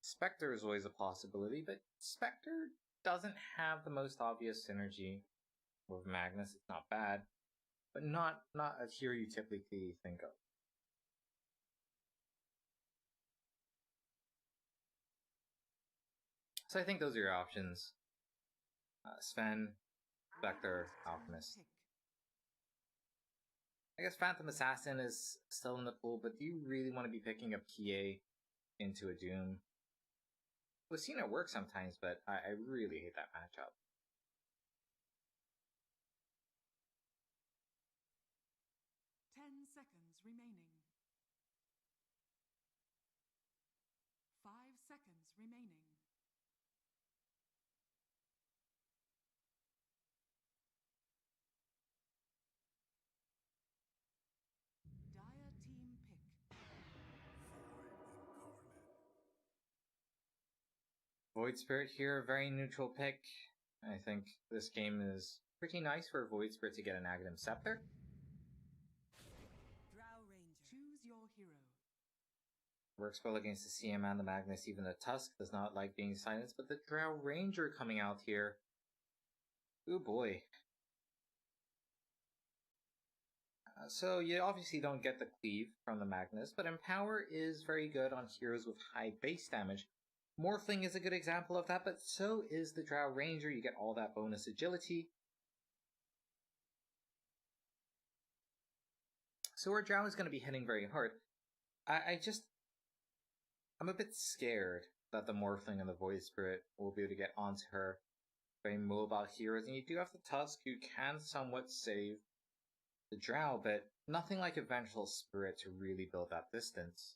Spectre is always a possibility, but Spectre doesn't have the most obvious synergy with Magnus. It's not bad, but not a hero you typically think of. So I think those are your options. Sven, Spectre, Alchemist. I guess Phantom Assassin is still in the pool, but do you really want to be picking a PA into a Doom? We've seen it work sometimes, but I really hate that matchup. Seconds remaining. 5 seconds remaining. Dire team pick. Void Spirit here, a very neutral pick. I think this game is pretty nice for Void Spirit to get an Aghanim Scepter. Choose your hero. Works well against the CM and the Magnus. Even the Tusk does not like being silenced, but the Drow Ranger coming out here. Ooh boy. So you obviously don't get the cleave from the Magnus, but Empower is very good on heroes with high base damage. Morphling is a good example of that, but so is the Drow Ranger. You get all that bonus agility. So our Drow is going to be hitting very hard. I'm a bit scared that the Morphling and the Void Spirit will be able to get onto her. Very mobile heroes, and you do have the Tusk who can somewhat save the Drow, but nothing like a Vengeful Spirit to really build that distance.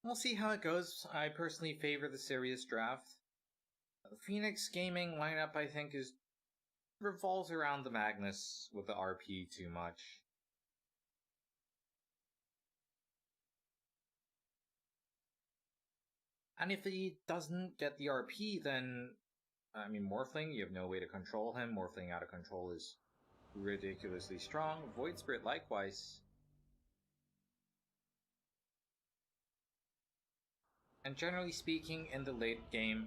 We'll see how it goes. I personally favor the Sirius draft. The Phoenix Gaming lineup, I think, revolves around the Magnus with the RP too much. And if he doesn't get the RP, then, I mean, Morphling, you have no way to control him. Morphling out of control is ridiculously strong. Void Spirit, likewise. And generally speaking, in the late game,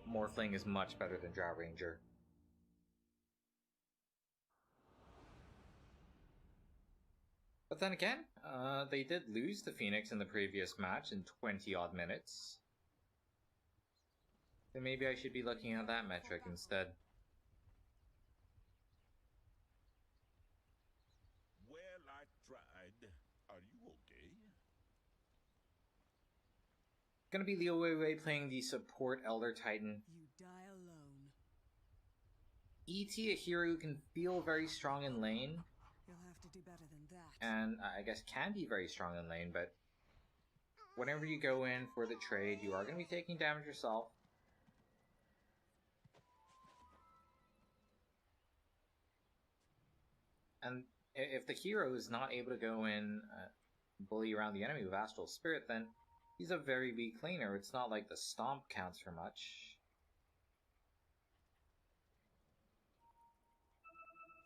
Morphling is much better than Drow Ranger. But then again, they did lose to Phoenix in the previous match in 20-odd minutes. So maybe I should be looking at that metric instead. Well, I tried. Are you okay? Gonna be Leo Wei playing the support Elder Titan. You die alone. E.T., a hero who can feel very strong in lane. You'll have to do better than that. And I guess can be very strong in lane, but whenever you go in for the trade, you are going to be taking damage yourself. And if the hero is not able to go in bully around the enemy with Astral Spirit, then he's a very weak laner. It's not like the Stomp counts for much.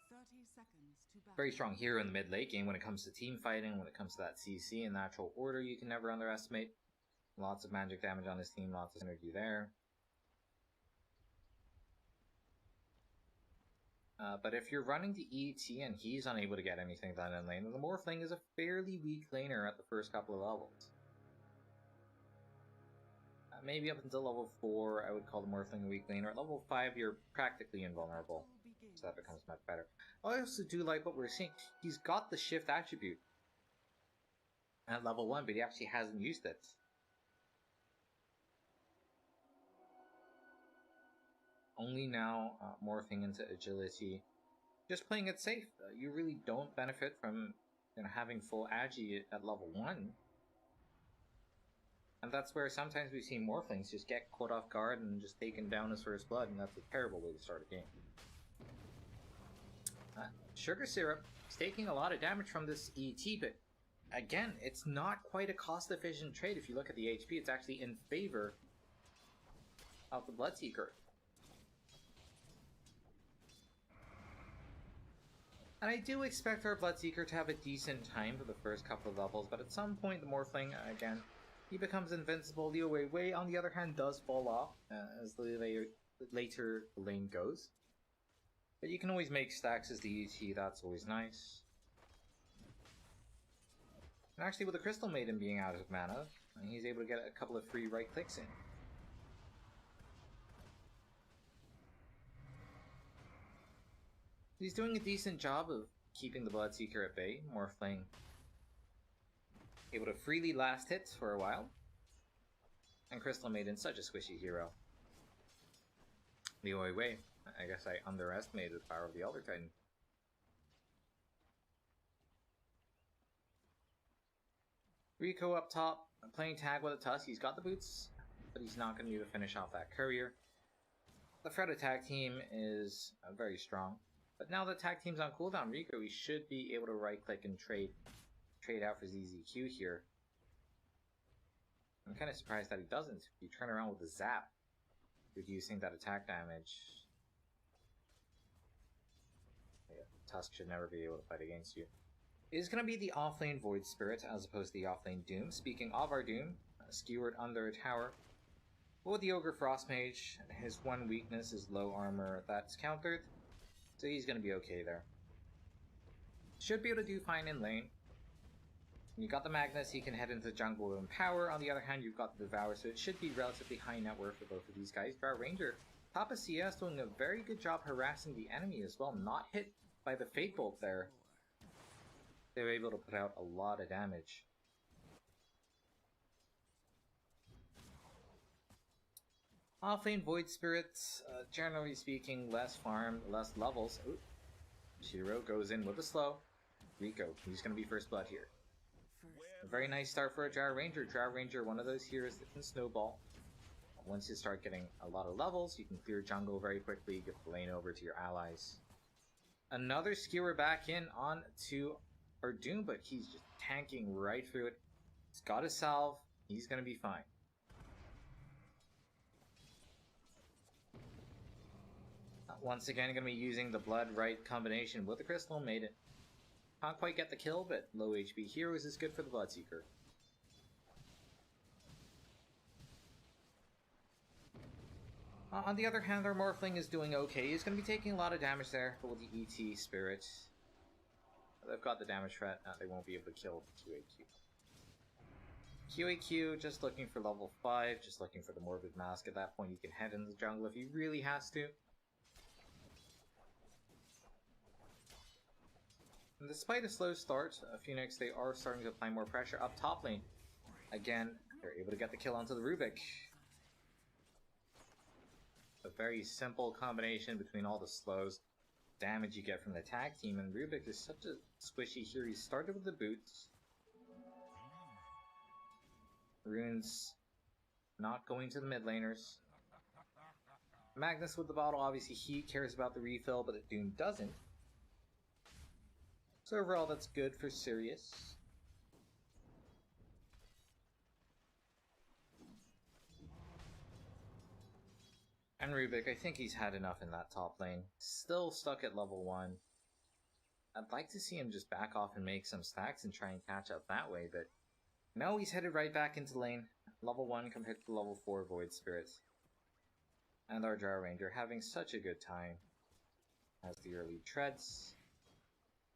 30 seconds to battle. Very strong hero in the mid late game when it comes to team fighting, when it comes to that CC and natural order you can never underestimate. Lots of magic damage on his team, lots of synergy there. But if you're running the ET and he's unable to get anything done in lane, then the Morphling is a fairly weak laner at the first couple of levels. Maybe up until level 4, I would call the Morphling a weak laner. At level 5, you're practically invulnerable, so that becomes much better. I also do like what we're seeing. He's got the shift attribute at level 1, but he actually hasn't used it. Only now morphing into agility. Just playing it safe. You really don't benefit from having full agi at level 1. And that's where sometimes we see morphlings just get caught off guard and just taken down as first blood, and that's a terrible way to start a game. Sugar Syrup is taking a lot of damage from this ET, but again, it's not quite a cost-efficient trade. If you look at the HP, it's actually in favor of the Bloodseeker. And I do expect our Bloodseeker to have a decent time for the first couple of levels, but at some point the Morphling, again, he becomes invincible. Leo Wei Wei, on the other hand, does fall off as the later the lane goes. But you can always make stacks as the ET, that's always nice. And actually with the Crystal Maiden being out of mana, he's able to get a couple of free right clicks in. He's doing a decent job of keeping the Bloodseeker at bay. Morphling able to freely last hits for a while. And Crystal Maiden, such a squishy hero. Leo Wei Wei, I guess I underestimated the power of the Elder Titan. Rico up top, playing tag with a Tusk. He's got the boots, but he's not going to be able to finish off that courier. The Fred tag team is very strong. But now the tag team's on cooldown, Rico, he should be able to right-click and trade out for ZZQ here. I'm kind of surprised that he doesn't. If you turn around with a zap, reducing that attack damage. Yeah, Tusk should never be able to fight against you. It is going to be the offlane Void Spirit as opposed to the offlane Doom. Speaking of our Doom, skewered under a tower. But with the Ogre Frost Mage, his one weakness is low armor that's countered. So he's going to be okay there. Should be able to do fine in lane. You got the Magnus, he can head into the jungle with Empower. On the other hand, you've got the Devour, so it should be relatively high net worth for both of these guys. Drow Ranger, top of CS, doing a very good job harassing the enemy as well. Not hit by the Fate Bolt there. They were able to put out a lot of damage. Offlane Void Spirits, generally speaking, less farm, less levels. Ooh. Shiro goes in with a slow. Rico, he's going to be first blood here. A very nice start for a Drow Ranger. Drow Ranger, one of those heroes that can snowball. Once you start getting a lot of levels, you can clear jungle very quickly, get the lane over to your allies. Another skewer back in on to our Doom, but he's just tanking right through it. He's got a salve, he's going to be fine. Once again, going to be using the Blood Right combination with the Crystal Maiden. Can't quite get the kill, but low HP heroes is good for the Bloodseeker. On the other hand, our Morphling is doing okay. He's going to be taking a lot of damage there, but with the ET Spirit, they've got the damage threat. They won't be able to kill QAQ. QAQ, just looking for level 5, just looking for the Morbid Mask. At that point, you can head into the jungle if he really has to. And despite a slow start, Phoenix, they are starting to apply more pressure up top lane. Again, they're able to get the kill onto the Rubik. A very simple combination between all the slows, damage you get from the tag team, and Rubik is such a squishy hero. He started with the boots. Runes not going to the mid laners. Magnus with the bottle, obviously he cares about the refill, but the Doom doesn't. So overall, that's good for Sirius. And Rubik, I think he's had enough in that top lane. Still stuck at level 1. I'd like to see him just back off and make some stacks and try and catch up that way, but no, he's headed right back into lane. Level 1 compared to level 4 Void Spirits. And our Drow Ranger having such a good time. Has the early treads.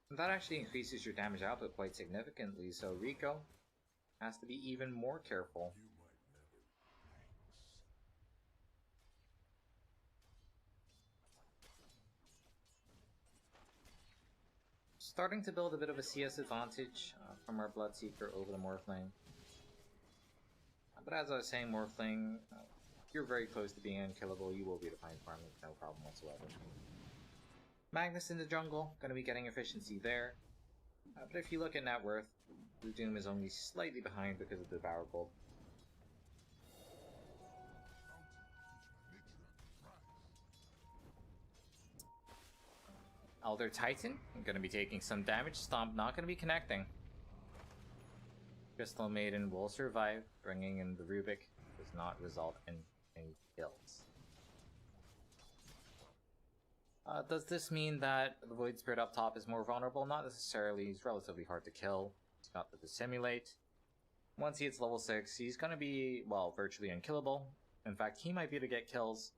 And that actually increases your damage output quite significantly, so Rico has to be even more careful. Starting to build a bit of a CS advantage from our Bloodseeker over the Morphling. But as I was saying, Morphling, you're very close to being unkillable. You will be able to find farming, no problem whatsoever. Magnus in the jungle, going to be getting efficiency there. But if you look at net worth, the Doom is only slightly behind because of the Devour Gold. Elder Titan, going to be taking some damage. Stomp not going to be connecting. Crystal Maiden will survive. Bringing in the Rubik does not result in any kills. Does this mean that the Void Spirit up top is more vulnerable? Not necessarily. He's relatively hard to kill. He's got the Dissimulate. Once he hits level 6, he's going to be, well, virtually unkillable. In fact, he might be able to get kills,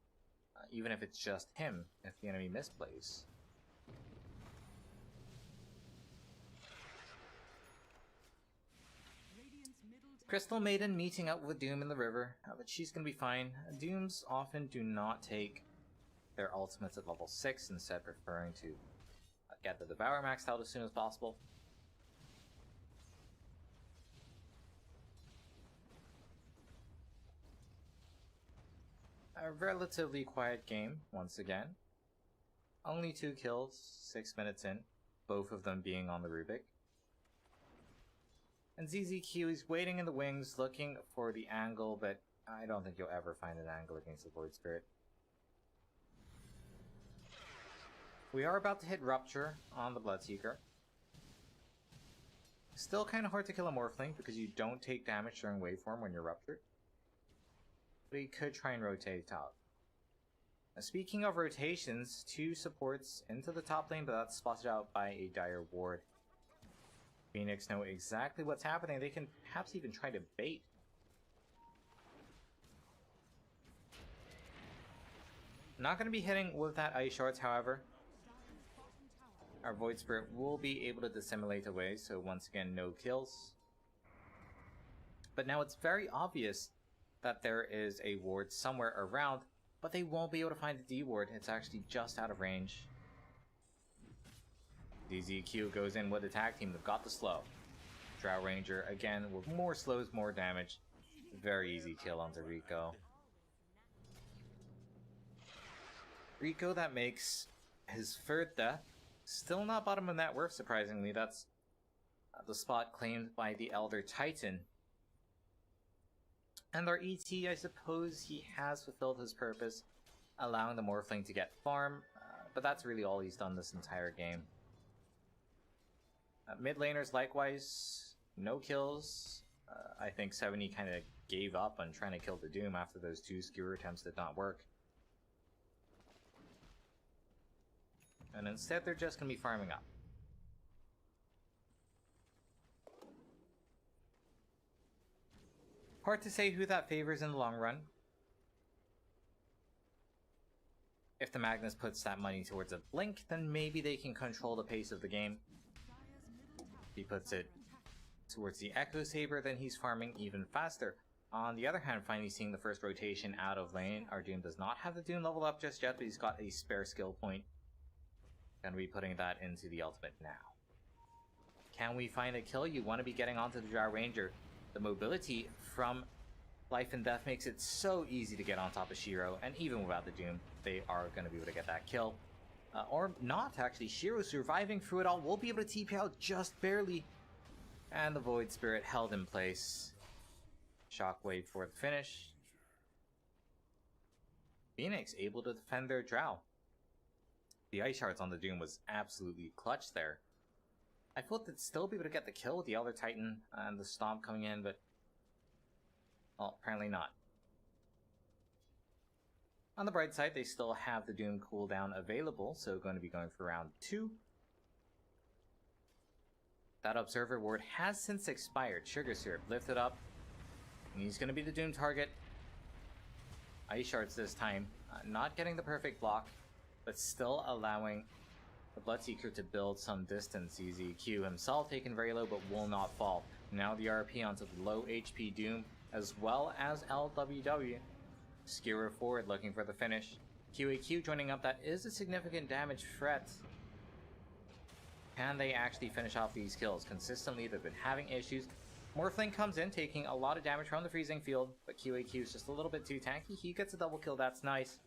even if it's just him, if the enemy misplays. Crystal Maiden meeting up with Doom in the river, but she's going to be fine. Dooms often do not take their ultimates at level 6, instead preferring to get the Devour maxed out as soon as possible. A relatively quiet game, once again. Only 2 kills, 6 minutes in, both of them being on the Rubik. And ZZQ is waiting in the wings, looking for the angle, but I don't think you'll ever find an angle against the Void Spirit. We are about to hit Rupture on the Bloodseeker. Still kind of hard to kill a Morphling because you don't take damage during waveform when you're Ruptured. But he could try and rotate top. Now, speaking of rotations, 2 supports into the top lane, but that's spotted out by a Dire Ward. Phoenix know exactly what's happening. They can perhaps even try to bait. Not going to be hitting with that Ice Shards, however. Our Void Spirit will be able to dissimulate away, so once again, no kills. But now it's very obvious that there is a ward somewhere around, but they won't be able to find the D ward. It's actually just out of range. DZQ goes in with the tag team. They've got the slow. Drow Ranger, again, with more slows, more damage. Very easy kill onto Rico. Rico that makes his 3rd death. Still not bottom of net worth, surprisingly. That's the spot claimed by the Elder Titan. And our ET, I suppose he has fulfilled his purpose, allowing the Morphling to get farm, but that's really all he's done this entire game. Mid laners likewise, no kills. I think 70 kind of gave up on trying to kill the Doom after those 2 skewer attempts did not work. And instead they're just going to be farming up. Hard to say who that favors in the long run. If the Magnus puts that money towards a Blink, then maybe they can control the pace of the game. If he puts it towards the Echo Saber, then he's farming even faster. On the other hand, finally seeing the first rotation out of lane, our Doom does not have the Doom leveled up just yet, but he's got a spare skill point. Gonna be putting that into the ultimate now. Can we find a kill? You want to be getting onto the Drow Ranger. The mobility from Life and Death makes it so easy to get on top of Shiro, and even without the Doom, they are going to be able to get that kill. Or not, actually. Shiro surviving through it all will be able to TP out just barely. And the Void Spirit held in place. Shockwave for the finish. Phoenix able to defend their Drow. The Ice Shards on the Doom was absolutely clutch there. I thought they'd still be able to get the kill with the Elder Titan and the Stomp coming in, but well, apparently not. On the bright side, they still have the Doom cooldown available, so going to be going for round 2. That Observer Ward has since expired. Sugar Syrup lifted up, and he's going to be the Doom target. Ice Shards this time, not getting the perfect block, but still allowing the Bloodseeker to build some distance. EZQ himself taken very low, but will not fall. Now the RP onto the low HP Doom, as well as LWW. Skewer forward looking for the finish. QAQ joining up, that is a significant damage threat. Can they actually finish off these kills? Consistently, they've been having issues. Morphling comes in, taking a lot of damage from the freezing field, but QAQ is just a little bit too tanky. He gets a double kill, that's nice.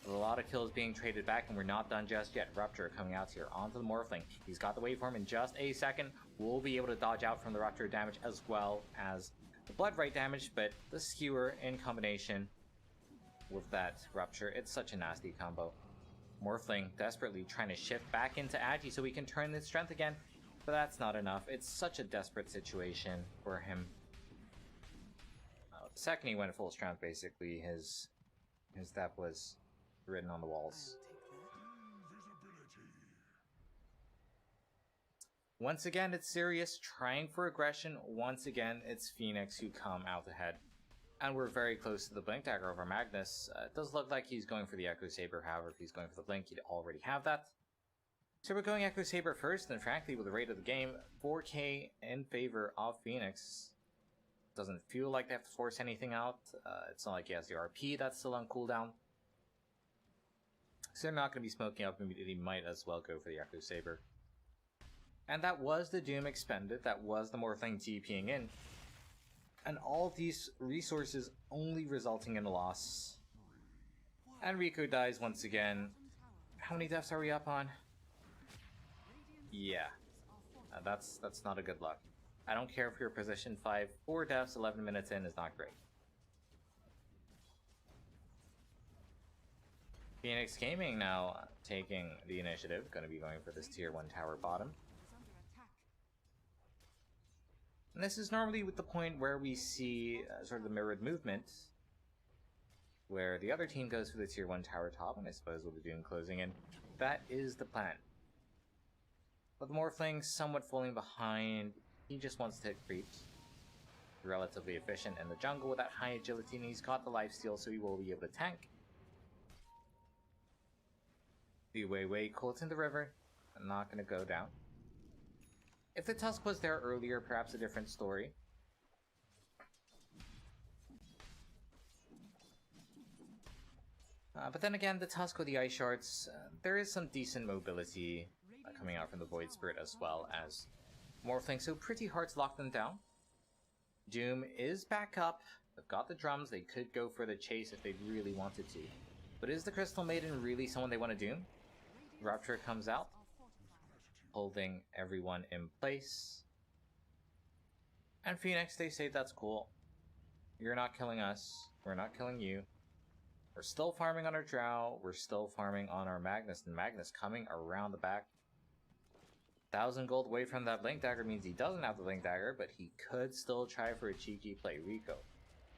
A lot of kills being traded back, and we're not done just yet. Rupture coming out here onto the Morphling. He's got the waveform in just a second. We'll be able to dodge out from the Rupture damage as well as the Blood Right damage, but the Skewer in combination with that Rupture, it's such a nasty combo. Morphling desperately trying to shift back into Agi so he can turn his strength again, but that's not enough. It's such a desperate situation for him. The second he went full strength, basically, his death was written on the walls. Once again, it's Sirius trying for aggression. Once again, it's Phoenix who come out ahead. And we're very close to the Blink Dagger over Magnus. It does look like he's going for the Echo Saber, however, if he's going for the Blink, he'd already have that. So we're going Echo Saber first, and frankly, with the rate of the game, 4k in favor of Phoenix. Doesn't feel like they have to force anything out. It's not like he has the RP that's still on cooldown. So they're not going to be smoking up immediately, might as well go for the Echo Saber. And that was the Doom expended, that was the Morphling TPing in. And all these resources only resulting in a loss. And Rico dies once again. How many deaths are we up on? Yeah. That's not a good luck. I don't care if you're position 5, 4 deaths 11 minutes in is not great. Phoenix Gaming now taking the initiative, going to be going for this tier 1 tower bottom. And this is normally with the point where we see sort of the mirrored movement, where the other team goes for the tier 1 tower top, and I suppose with the Doom closing in, that is the plan. But the Morphling somewhat falling behind, he just wants to hit creeps. Relatively efficient in the jungle with that high agility, and he's got the lifesteal, so he will be able to tank. The Wei Colt in the river, not going to go down. If the Tusk was there earlier, perhaps a different story. But then again, the Tusk with the Ice Shards, there is some decent mobility coming out from the Void Spirit as well as Morphling, so pretty hard to lock them down. Doom is back up. They've got the drums, they could go for the chase if they really wanted to. But is the Crystal Maiden really someone they want to Doom? Rupture comes out, holding everyone in place. And Phoenix, they say that's cool. You're not killing us, we're not killing you. We're still farming on our Drow, we're still farming on our Magnus, and Magnus coming around the back. 1,000 gold away from that Blink Dagger means he doesn't have the Blink Dagger, but he could still try for a cheeky play. Rico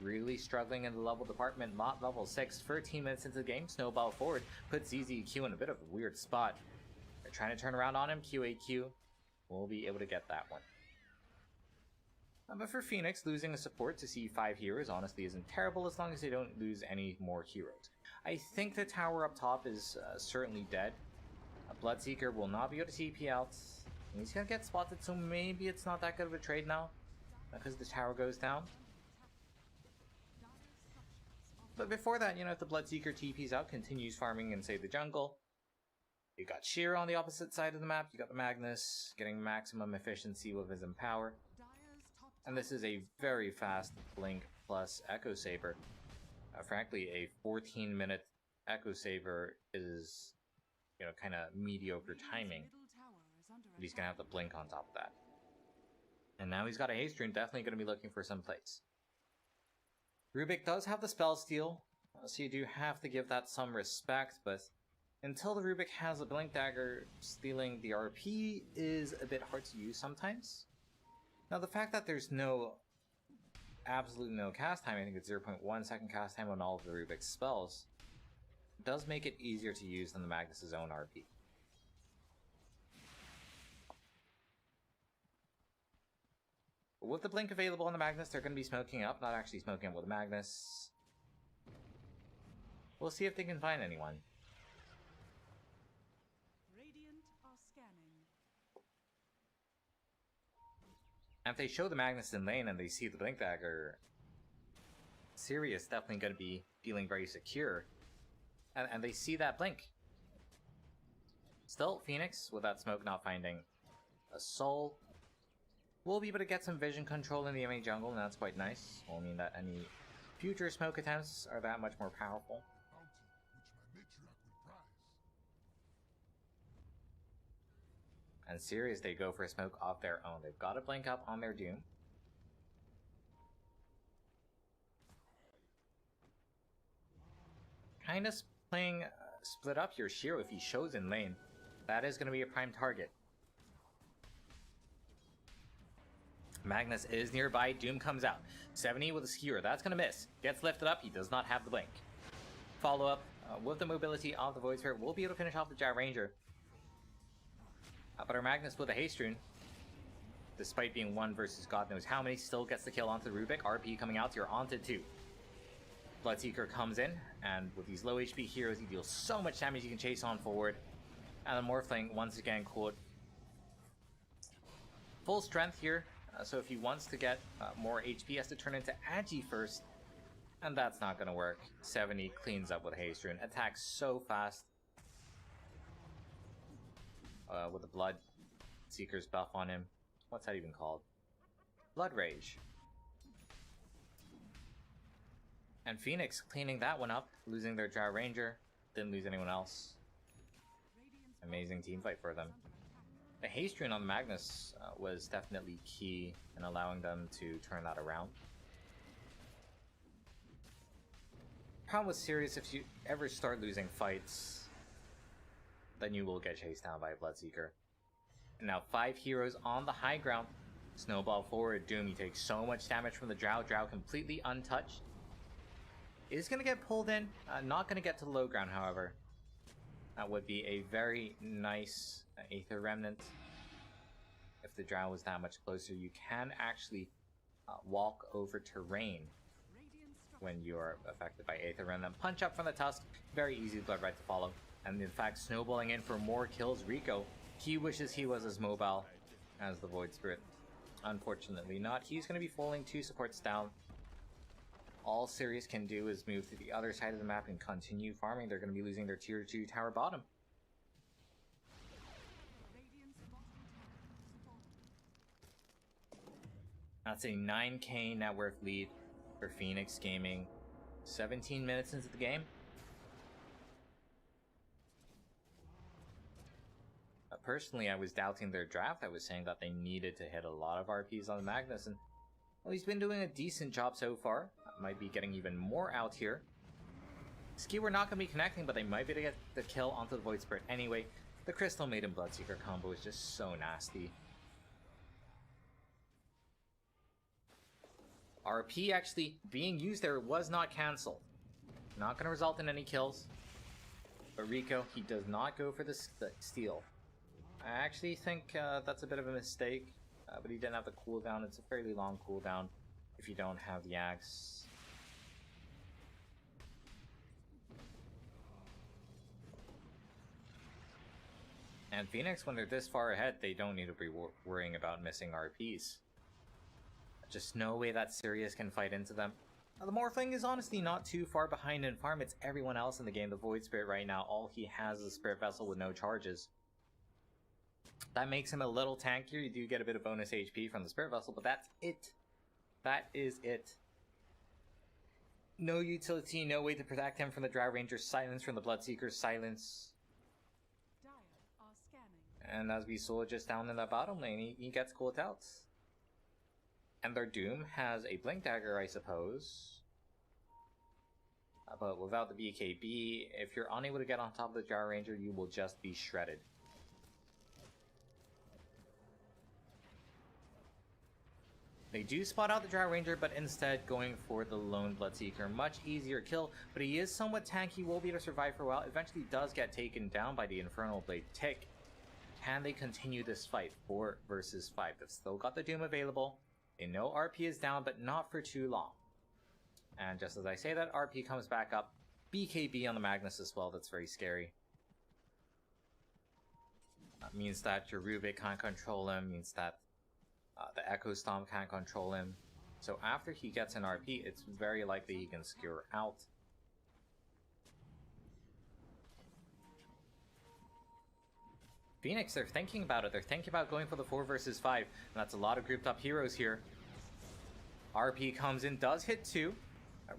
really struggling in the level department, not level 6, 13 minutes into the game, snowball forward, puts EZQ in a bit of a weird spot. They're trying to turn around on him, QAQ will be able to get that one. But for Phoenix, losing a support to see 5 heroes honestly isn't terrible as long as they don't lose any more heroes. I think the tower up top is certainly dead. A Bloodseeker will not be able to TP out. He's gonna get spotted, so maybe it's not that good of a trade now because the tower goes down. But before that, you know, if the Bloodseeker TPs out, continues farming in, say, the jungle, you got Sheer on the opposite side of the map, you got the Magnus getting maximum efficiency with his Empower. And this is a very fast Blink plus Echo Saber. Frankly, a 14-minute Echo Saber is, you know, kind of mediocre timing. But he's going to have to Blink on top of that. And now he's got a Haste Rune, definitely going to be looking for some plays. Rubik does have the Spell Steal, so you do have to give that some respect, but until the Rubik has a Blink Dagger, stealing the RP is a bit hard to use sometimes. Now the fact that there's absolute no cast time, I think it's 0.1 second cast time on all of the Rubik's spells, does make it easier to use than the Magnus' own RP. With the Blink available on the Magnus, they're going to be smoking up, not actually smoking up with the Magnus. We'll see if they can find anyone. Radiant are scanning. And if they show the Magnus in lane and they see the Blink Dagger, Sirius definitely going to be feeling very secure. And they see that Blink. Still, Phoenix, with that smoke not finding a soul, will be able to get some vision control in the enemy jungle, and that's quite nice. Will mean that any future smoke attempts are that much more powerful. And Sirius, they go for a smoke off their own. They've got to blink up on their Doom. Kind of playing split up here. Shiro, if he shows in lane, that is going to be a prime target. Magnus is nearby. Doom comes out. 70 with a skewer. That's going to miss. Gets lifted up. He does not have the blink. Follow up with the mobility of the Void Spirit. We'll be able to finish off the Jet Ranger. But our Magnus with a haste rune, despite being one versus God knows how many, still gets the kill onto the Rubik. RP coming out here onto 2. Bloodseeker comes in, and with these low HP heroes, he deals so much damage he can chase on forward. And the Morphling, once again, caught full strength here. So if he wants to get more HP, he has to turn into Agi first. And that's not going to work. 70 cleans up with haste rune. Attacks so fast. With the Blood Seeker's buff on him. What's that even called? Blood Rage. And Phoenix cleaning that one up, losing their Jar Ranger. Didn't lose anyone else. Amazing team fight for them. The haste rune on the Magnus was definitely key in allowing them to turn that around. Problem with Sirius, if you ever start losing fights, then you will get chased down by a Bloodseeker. And now 5 heroes on the high ground. Snowball forward, Doom, he takes so much damage from the Drow. Drow completely untouched. Is going to get pulled in. Not going to get to the low ground, however. That would be a very nice Aether Remnant. If the Drow was that much closer, you can actually walk over terrain when you are affected by Aether Remnant. Punch up from the Tusk. Very easy Blood Right to follow. And in fact, snowballing in for more kills. Rico, he wishes he was as mobile as the Void Spirit. Unfortunately not. He's going to be falling 2 supports down. All Sirius can do is move to the other side of the map and continue farming. They're going to be losing their tier 2 tower bottom. That's a 9k net worth lead for Phoenix Gaming. 17 minutes into the game. Personally, I was doubting their draft. I was saying that they needed to hit a lot of RPs on the Magnus, and well, he's been doing a decent job so far. Might be getting even more out here. Skewer not going to be connecting, but they might be able to get the kill onto the Void Spirit anyway. The Crystal Maiden Bloodseeker combo is just so nasty. RP actually being used there was not cancelled. Not going to result in any kills. But Rico, he does not go for the steal. I actually think that's a bit of a mistake. But he didn't have the cooldown. It's a fairly long cooldown if you don't have the axe. And Phoenix, when they're this far ahead, they don't need to be worrying about missing RPs. Just no way that Sirius can fight into them. Now, the Morphling is honestly not too far behind in farm. It's everyone else in the game. The Void Spirit right now, all he has is a Spirit Vessel with no charges. That makes him a little tankier. You do get a bit of bonus HP from the Spirit Vessel, but that's it. That is it. No utility, no way to protect him from the Drow Ranger. Silence from the Bloodseeker. Silence. And as we saw just down in that bottom lane, he gets caught out. And their Doom has a Blink Dagger, I suppose. But without the BKB, if you're unable to get on top of the Drow Ranger, you will just be shredded. They do spot out the Drow Ranger, but instead going for the lone Bloodseeker. Much easier kill, but he is somewhat tanky, will be able to survive for a while. Eventually does get taken down by the Infernal Blade Tick. Can they continue this fight? 4 versus 5. They've still got the Doom available. They know RP is down, but not for too long. And just as I say that, RP comes back up. BKB on the Magnus as well, that's very scary. Means that your Rubik can't control him, means that the Echo Stomp can't control him. So after he gets an RP, it's very likely he can skewer out. Phoenix, they're thinking about it. They're thinking about going for the 4 versus 5. And that's a lot of grouped up heroes here. RP comes in, does hit 2.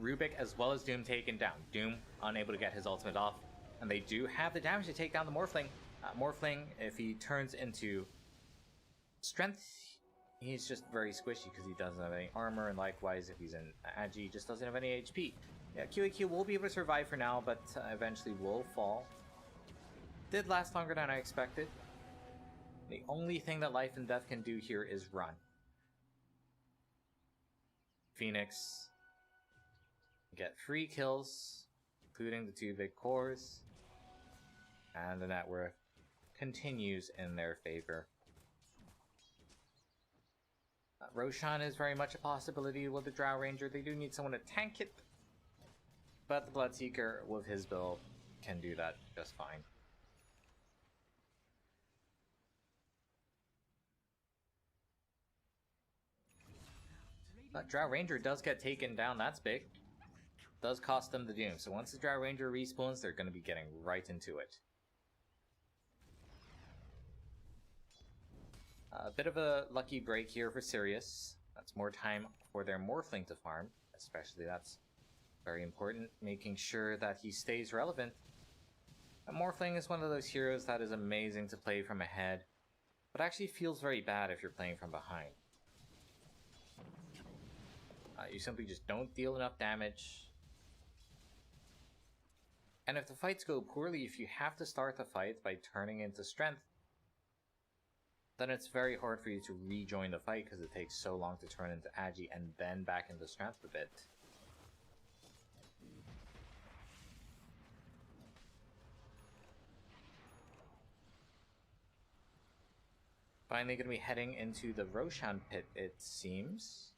Rubik as well as Doom taken down. Doom unable to get his ultimate off. And they do have the damage to take down the Morphling. Morphling, if he turns into Strength, he's just very squishy because he doesn't have any armor. And likewise, if he's in Agi, he just doesn't have any HP. Yeah, QAQ will be able to survive for now, but eventually will fall. Did last longer than I expected. The only thing that Life and Death can do here is run. Phoenix get 3 kills, including the 2 big cores, and the net worth continues in their favor. Roshan is very much a possibility with the Drow Ranger. They do need someone to tank it, but the Bloodseeker with his build can do that just fine. But Drow Ranger does get taken down, that's big. Does cost them the Doom, so once the Drow Ranger respawns, they're going to be getting right into it. A bit of a lucky break here for Sirius. That's more time for their Morphling to farm, especially that's very important, making sure that he stays relevant. A Morphling is one of those heroes that is amazing to play from ahead, but actually feels very bad if you're playing from behind. You simply just don't deal enough damage. And if the fights go poorly, if you have to start the fight by turning into strength, then it's very hard for you to rejoin the fight because it takes so long to turn into Agi and then back into strength a bit. Finally going to be heading into the Roshan pit, it seems.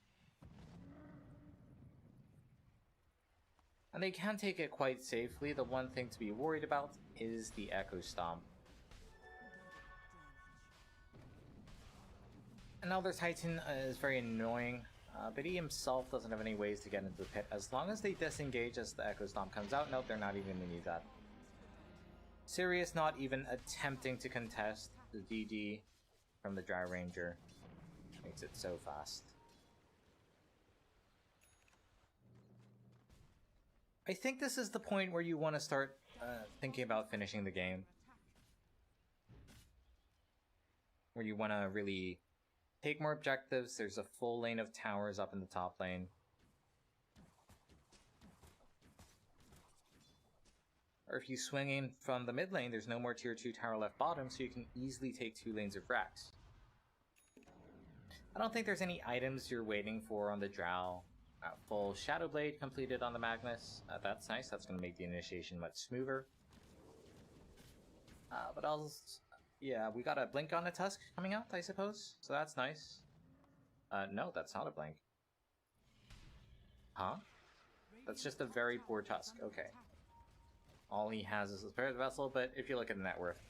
And they can take it quite safely. The one thing to be worried about is the Echo Stomp. And now their Titan is very annoying, but he himself doesn't have any ways to get into the pit. As long as they disengage as the Echo Stomp comes out, nope, they're not even going to need that. Sirius not even attempting to contest the DD from the Drow Ranger. Makes it so fast. I think this is the point where you want to start thinking about finishing the game. Where you want to really take more objectives. There's a full lane of towers up in the top lane. Or if you swing in from the mid lane, there's no more tier 2 tower left bottom, so you can easily take 2 lanes of Rax. I don't think there's any items you're waiting for on the Drow. Full Shadow Blade completed on the Magnus. That's nice. That's going to make the initiation much smoother. But else, yeah, we got a Blink on a Tusk coming out, I suppose. So that's nice. No, that's not a Blink. Huh? That's just a very poor Tusk. Okay. All he has is a Spirit Vessel, but if you look at the net worth,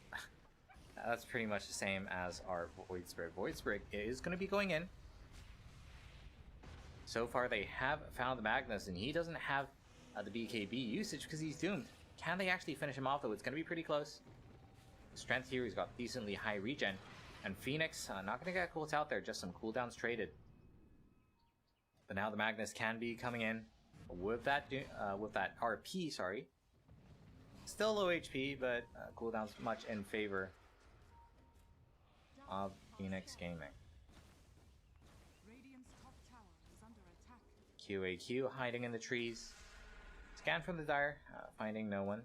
that's pretty much the same as our Void Spirit. Void Spirit is going to be going in. So far, they have found the Magnus, and he doesn't have the BKB usage because he's doomed. Can they actually finish him off, though? It's going to be pretty close. Strength here, he's got decently high regen. And Phoenix, not going to get cools out there, just some cooldowns traded. But now the Magnus can be coming in with that RP, sorry. Still low HP, but cooldowns much in favor of Phoenix Gaming. QAQ hiding in the trees. Scan from the Dire, finding no one.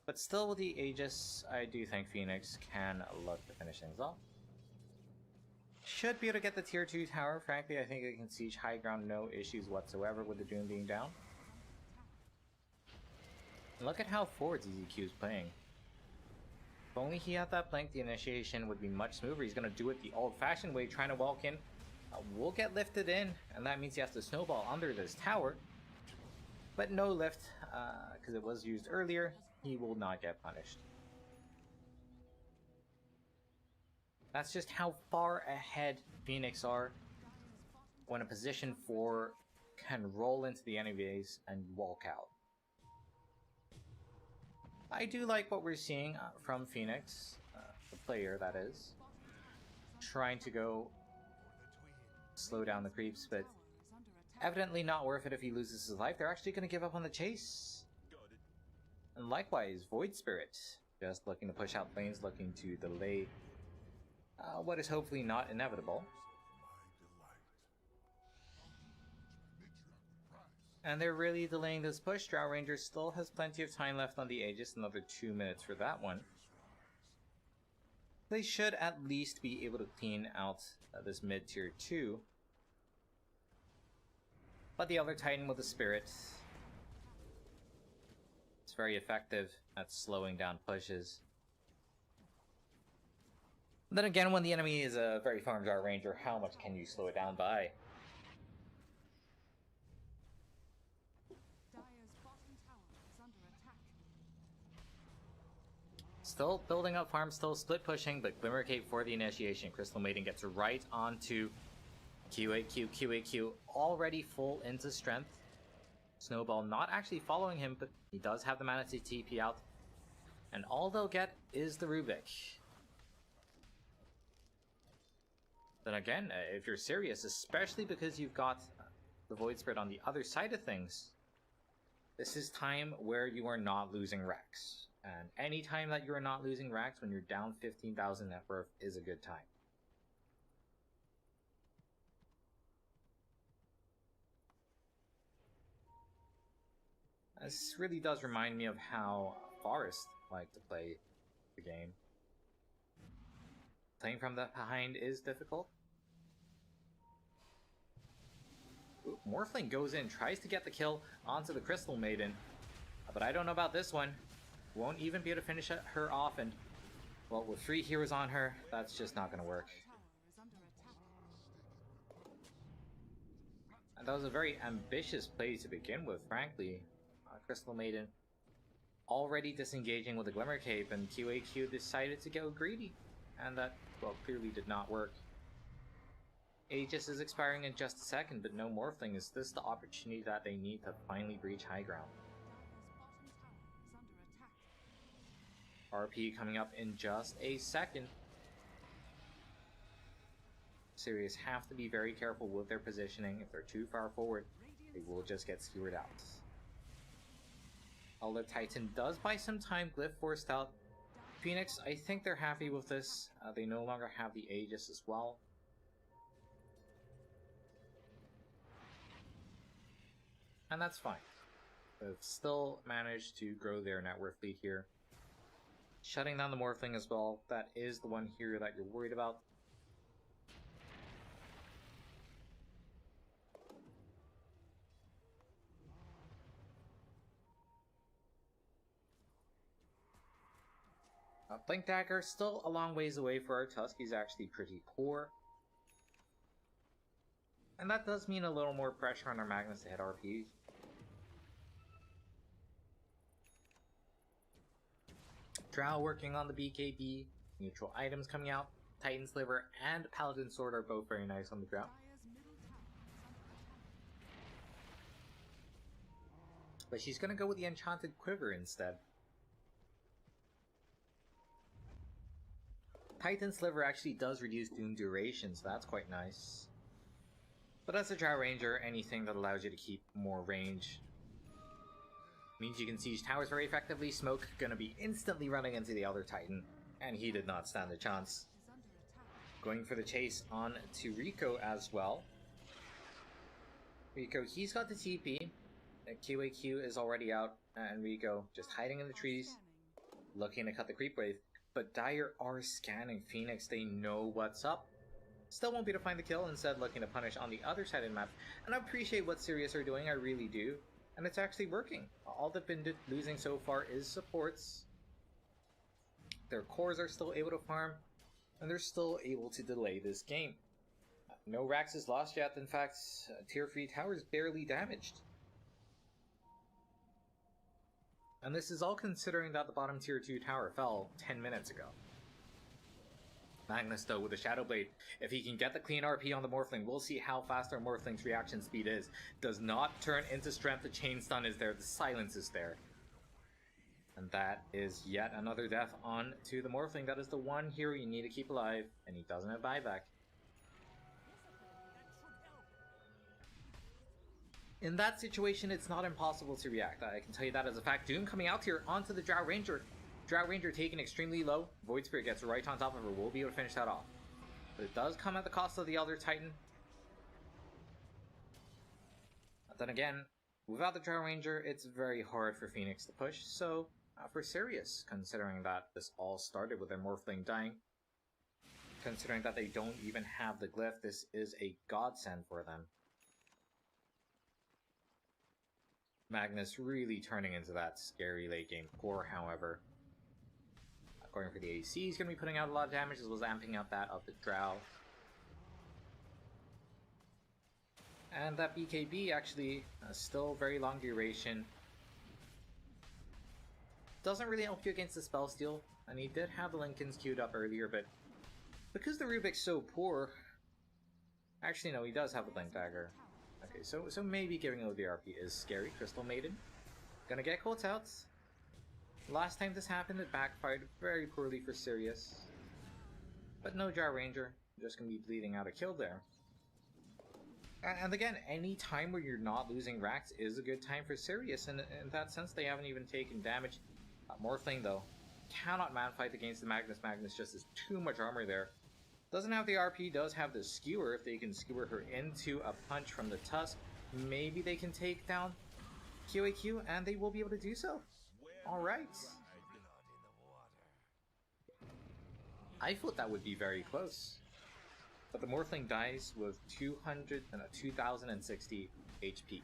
But still with the Aegis, I do think Phoenix can look to finish things off. Should be able to get the tier 2 tower. Frankly, I think it can siege high ground, no issues whatsoever with the Doom being down. And look at how forward ZZQ is playing. If only he had that blink, the initiation would be much smoother. He's going to do it the old-fashioned way, trying to walk in. Will get lifted in, and that means he has to snowball under this tower. But no lift, because it was used earlier. He will not get punished. That's just how far ahead Phoenix are when a position 4 can roll into the enemy base and walk out. I do like what we're seeing from Phoenix, the player that is, trying to go slow down the creeps, but evidently not worth it if he loses his life. They're actually going to give up on the chase. And likewise, Void Spirit, just looking to push out lanes, looking to delay what is hopefully not inevitable. And they're really delaying this push. Drow Ranger still has plenty of time left on the Aegis, another 2 minutes for that one. They should at least be able to clean out this mid tier 2. But the other Titan with the Spirit, it's very effective at slowing down pushes. And then again, when the enemy is a very farm Drow Ranger, how much can you slow it down by? Still building up farm, still split pushing, but Glimmer Cape for the initiation. Crystal Maiden gets right onto QAQ already full into strength. Snowball not actually following him, but he does have the mana to TP out. And all they'll get is the Rubik. Then again, if you're serious, especially because you've got the Void Spirit on the other side of things, this is time where you are not losing Rex. And any time that you're not losing Rex when you're down 15,000 net worth is a good time. This really does remind me of how Forest like to play the game. Playing from the behind is difficult. Ooh, Morphling goes in, tries to get the kill onto the Crystal Maiden. But I don't know about this one. Won't even be able to finish her off, and well, with 3 heroes on her, that's just not going to work. And that was a very ambitious play to begin with, frankly. Crystal Maiden already disengaging with the Glimmer Cape, and QAQ decided to go greedy. And that, well, clearly did not work. Aegis is expiring in just a second, but no Morphling. Is this the opportunity that they need to finally breach high ground? RP coming up in just a second. Sirius have to be very careful with their positioning. If they're too far forward, they will just get skewered out. Although Titan does buy some time, Glyph forced out. Phoenix, I think they're happy with this. They no longer have the Aegis as well. And that's fine. They've still managed to grow their net worth lead here. Shutting down the Morphling as well. That is the one here that you're worried about. Blink Dagger still a long ways away for our Tusk. He's actually pretty poor. And that does mean a little more pressure on our Magnus to hit RP. Drow working on the BKB. Neutral items coming out. Titan Sliver and Paladin Sword are both very nice on the Drow. But she's going to go with the Enchanted Quiver instead. Titan Sliver actually does reduce Doom duration, so that's quite nice. But as a Drow Ranger, anything that allows you to keep more range means you can siege towers very effectively. Smoke gonna be instantly running into the other Titan, and he did not stand a chance. Going for the chase on to Rico as well. Rico, he's got the TP. QAQ is already out, and Rico just hiding in the trees, looking to cut the creep wave. But Dire are scanning Phoenix. They know what's up. Still won't be able to find the kill, instead looking to punish on the other side of the map. And I appreciate what Sirius are doing, I really do. And it's actually working. All they've been losing so far is supports. Their cores are still able to farm, and they're still able to delay this game. No Rax is lost yet. In fact, tier 3 tower is barely damaged. And this is all considering that the bottom tier 2 tower fell 10 minutes ago. Magnus, though, with the Shadow Blade, if he can get the clean RP on the Morphling, we'll see how fast our Morphling's reaction speed is. Does not turn into strength, the chain stun is there, the silence is there. And that is yet another death on to the Morphling. That is the one hero you need to keep alive, and he doesn't have buyback. In that situation, it's not impossible to react. I can tell you that as a fact. Doom coming out here onto the Drow Ranger. Drow Ranger taken extremely low. Void Spirit gets right on top of her. We'll be able to finish that off. But it does come at the cost of the Elder Titan. But then again, without the Drow Ranger, it's very hard for Phoenix to push. So, for Sirius, considering that this all started with their Morphling dying, considering that they don't even have the glyph, this is a godsend for them. Magnus really turning into that scary late game core, however. Going for the AC, he's going to be putting out a lot of damage, as well as amping up that of the Drow. And that BKB actually still very long duration. Doesn't really help you against the spell steal, and he did have the Lincolns queued up earlier, but because the Rubik's so poor, actually no, he does have a Link Dagger. Okay, so maybe giving away the RP is scary. Crystal Maiden gonna get caught out. Last time this happened, it backfired very poorly for Sirius. But no Drow Ranger, just gonna be bleeding out a kill there. And again, any time where you're not losing Rax is a good time for Sirius, and in that sense they haven't even taken damage. Morphling though, cannot man-fight against the Magnus. Magnus just has too much armor there. Doesn't have the RP, does have the skewer. If they can skewer her into a punch from the Tusk, maybe they can take down QAQ, and they will be able to do so. Alright. I thought that would be very close. But the Morphling dies with 2060 HP.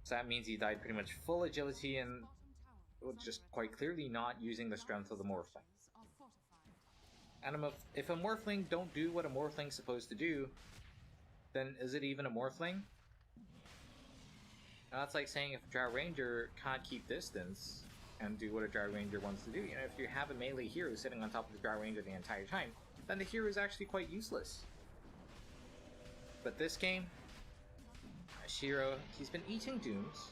So that means he died pretty much full agility and just quite clearly not using the strength of the Morphling. And if a Morphling don't do what a Morphling's supposed to do, then is it even a Morphling? Now that's like saying if a Drow Ranger can't keep distance and do what a Drow Ranger wants to do. You know, if you have a melee hero sitting on top of the Drow Ranger the entire time, then the hero is actually quite useless. But this game, Shiro, he's been eating Dooms,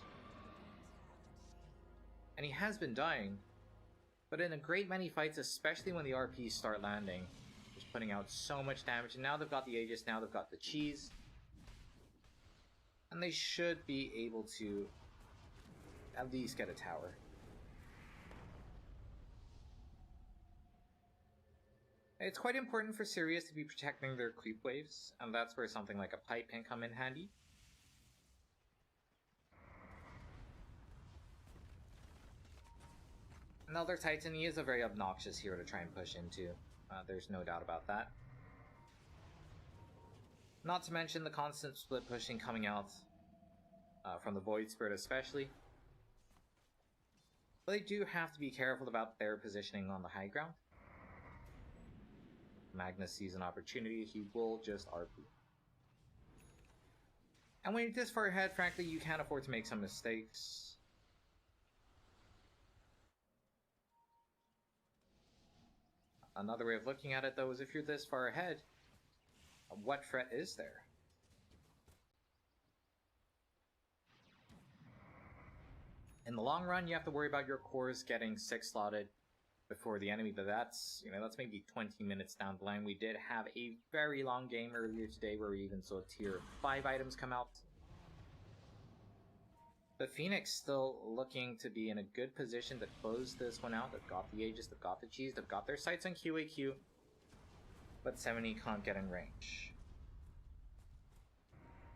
and he has been dying, but in a great many fights, especially when the RPs start landing, just putting out so much damage. And now they've got the Aegis, now they've got the Cheese, and they should be able to at least get a tower. It's quite important for Sirius to be protecting their creep waves, and that's where something like a pipe can come in handy. Another Titan, he is a very obnoxious hero to try and push into. There's no doubt about that. Not to mention the constant split pushing coming out from the Void Spirit especially. But they do have to be careful about their positioning on the high ground. Magnus sees an opportunity, he will just RP. And when you're this far ahead, frankly, you can't afford to make some mistakes. Another way of looking at it, though, is if you're this far ahead, what threat is there? In the long run, you have to worry about your cores getting 6 slotted before the enemy, but that's, you know, that's maybe 20 minutes down the line. We did have a very long game earlier today where we even saw tier 5 items come out. But Phoenix still looking to be in a good position to close this one out. They've got the Aegis, they've got the Cheese, they've got their sights on QAQ, but 70 can't get in range.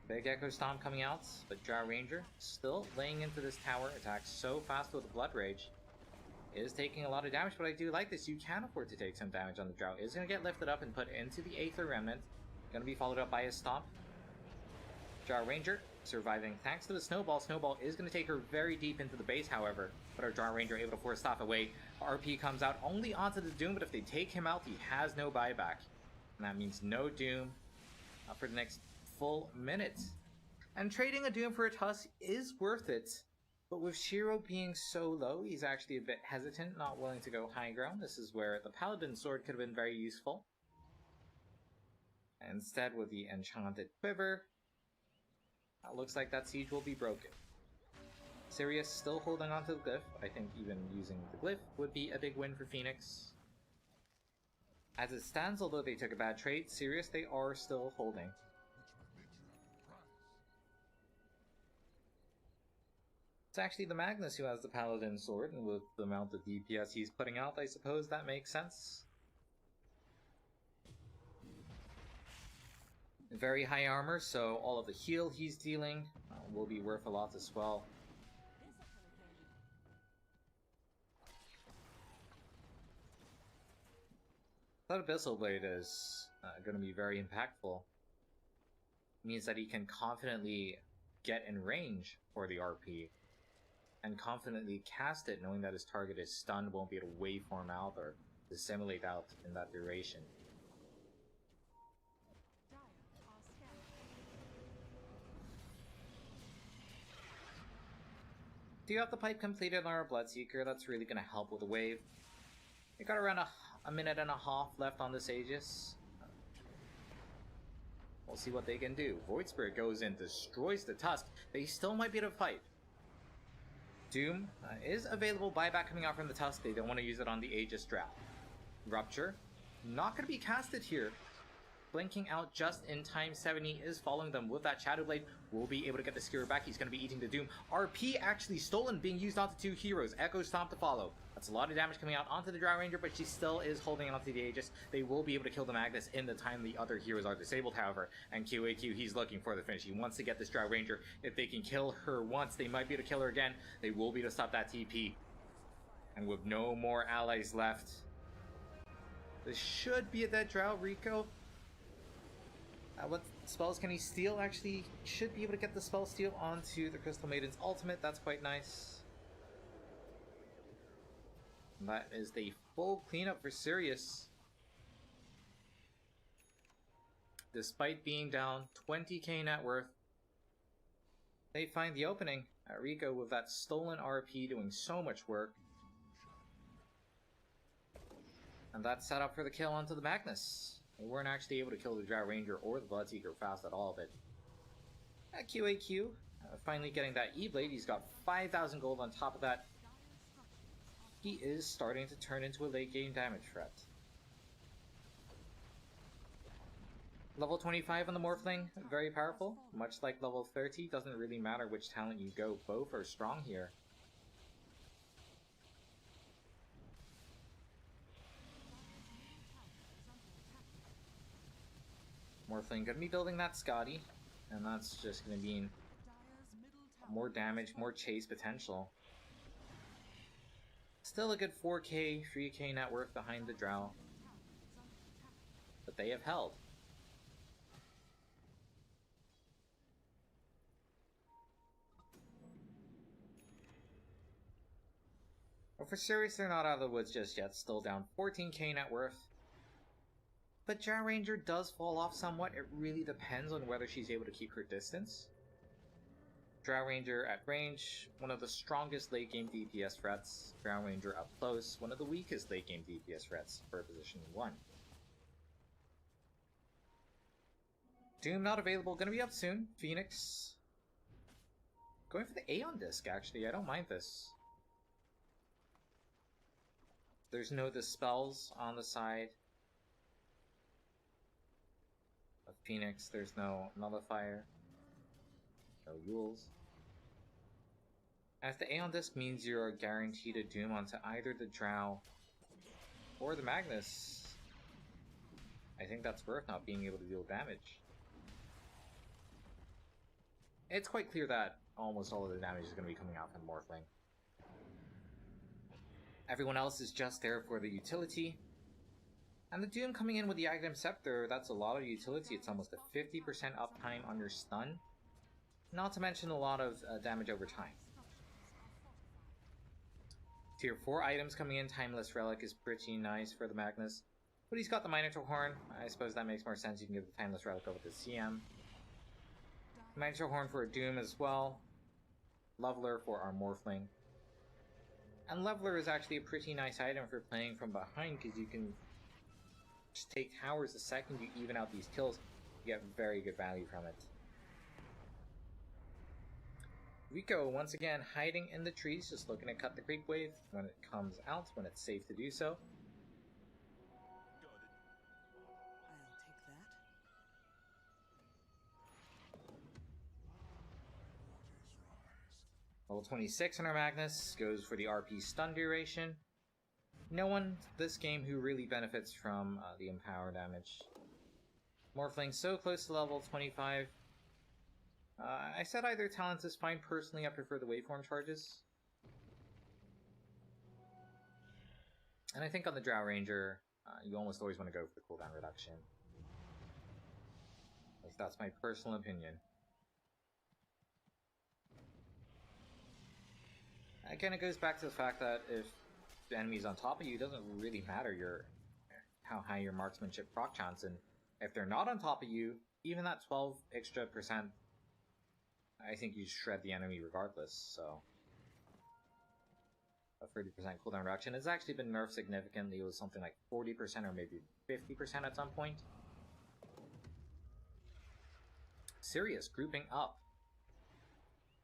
Big Echo Stomp coming out, but Drow Ranger still laying into this tower. Attacks so fast with the Blood Rage. is taking a lot of damage, but I do like this. You can afford to take some damage on the Drow. Is going to get lifted up and put into the Aether Remnant. Going to be followed up by a Stomp. Drow Ranger surviving thanks to the Snowball. Snowball is going to take her very deep into the base, however, but our Drow Ranger able to force Stop away. RP comes out only onto the Doom, but if they take him out, he has no buyback. And that means no Doom for the next full minute. And trading a Doom for a Tusk is worth it, but with Shiro being so low, he's actually a bit hesitant, not willing to go high ground. This is where the Paladin Sword could have been very useful. Instead, with the Enchanted Quiver, it looks like that siege will be broken. Sirius still holding on to the Glyph. I think even using the Glyph would be a big win for Phoenix. As it stands, although they took a bad trade, Sirius, they are still holding. It's actually the Magnus who has the Paladin Sword, and with the amount of DPS he's putting out, I suppose that makes sense. Very high armor, so all of the heal he's dealing will be worth a lot as well. That Abyssal Blade is going to be very impactful. It means that he can confidently get in range for the RP, and confidently cast it knowing that his target is stunned, won't be able to waveform out or dissimulate out in that duration. Do you have the pipe completed on our Bloodseeker? That's really going to help with the wave. We got around a minute and a half left on this Aegis. We'll see what they can do. Void Spirit goes in, destroys the Tusk. They still might be able to fight. Doom is available. Buyback coming out from the Tusk. They don't want to use it on the Aegis Drow. Rupture, not going to be casted here. Blinking out just in time. 70 is following them with that Shadow Blade. Will be able to get the Skewer back. He's going to be eating the Doom. RP actually stolen, being used onto two heroes. Echo Stomp to follow. That's a lot of damage coming out onto the Drow Ranger, but she still is holding onto the Aegis. They will be able to kill the Magnus in the time the other heroes are disabled, however. And QAQ, he's looking for the finish. He wants to get this Drow Ranger. If they can kill her once, they might be able to kill her again. They will be able to stop that TP. And with no more allies left, this should be a dead Drow. Rico, what spells can he steal? Actually, should be able to get the spell steal onto the Crystal Maiden's ultimate. That's quite nice. And that is the full cleanup for Sirius. Despite being down 20k net worth, they find the opening. Rico with that stolen RP doing so much work. And that's set up for the kill onto the Magnus. They weren't actually able to kill the Drow Ranger or the Bloodseeker fast at all, but QAQ finally getting that E-Blade. He's got 5,000 gold on top of that. He is starting to turn into a late game damage threat. Level 25 on the Morphling, very powerful. Much like level 30, doesn't really matter which talent you go, both are strong here. Morphling going to be building that Scotty, and that's just going to mean more damage, more chase potential. Still a good 4k, 3k net worth behind the Drow, but they have held. But for Sirius, they're not out of the woods just yet, still down 14k net worth. But Drow Ranger does fall off somewhat. It really depends on whether she's able to keep her distance. Drow Ranger at range, one of the strongest late game DPS threats. Drow Ranger up close, one of the weakest late game DPS threats for position 1. Doom not available, gonna be up soon. Phoenix going for the Aeon Disc, actually. I don't mind this. There's no dispels on the side of Phoenix. There's no nullifier. No rules. As the Aeon Disc means you are guaranteed a Doom onto either the Drow or the Magnus, I think that's worth not being able to deal damage. It's quite clear that almost all of the damage is going to be coming out from Morphling. Everyone else is just there for the utility. And the Doom coming in with the Item Scepter, that's a lot of utility. It's almost a 50% uptime on your stun. Not to mention a lot of damage over time. Tier 4 items coming in. Timeless Relic is pretty nice for the Magnus. But he's got the Minotaur Horn. I suppose that makes more sense. You can give the Timeless Relic over to CM. Minotaur Horn for a Doom as well. Leveler for our Morphling. And Leveler is actually a pretty nice item for playing from behind, because you can just take towers the second you even out these kills. You get very good value from it. Rico, once again, hiding in the trees, just looking to cut the creep wave when it comes out, when it's safe to do so. Level 26 on our Magnus goes for the RP stun duration. No one this game who really benefits from the empower damage. Morphling so close to level 25. I said either talent is fine. Personally, I prefer the waveform charges. And I think on the Drow Ranger, you almost always want to go for the cooldown reduction. At least that's my personal opinion. Again, it goes back to the fact that if the enemy's on top of you, it doesn't really matter how high your marksmanship proc chance, and if they're not on top of you, even that 12 extra percent, I think you shred the enemy regardless. So a 30% cooldown reduction has actually been nerfed significantly. It was something like 40% or maybe 50% at some point. Sirius grouping up.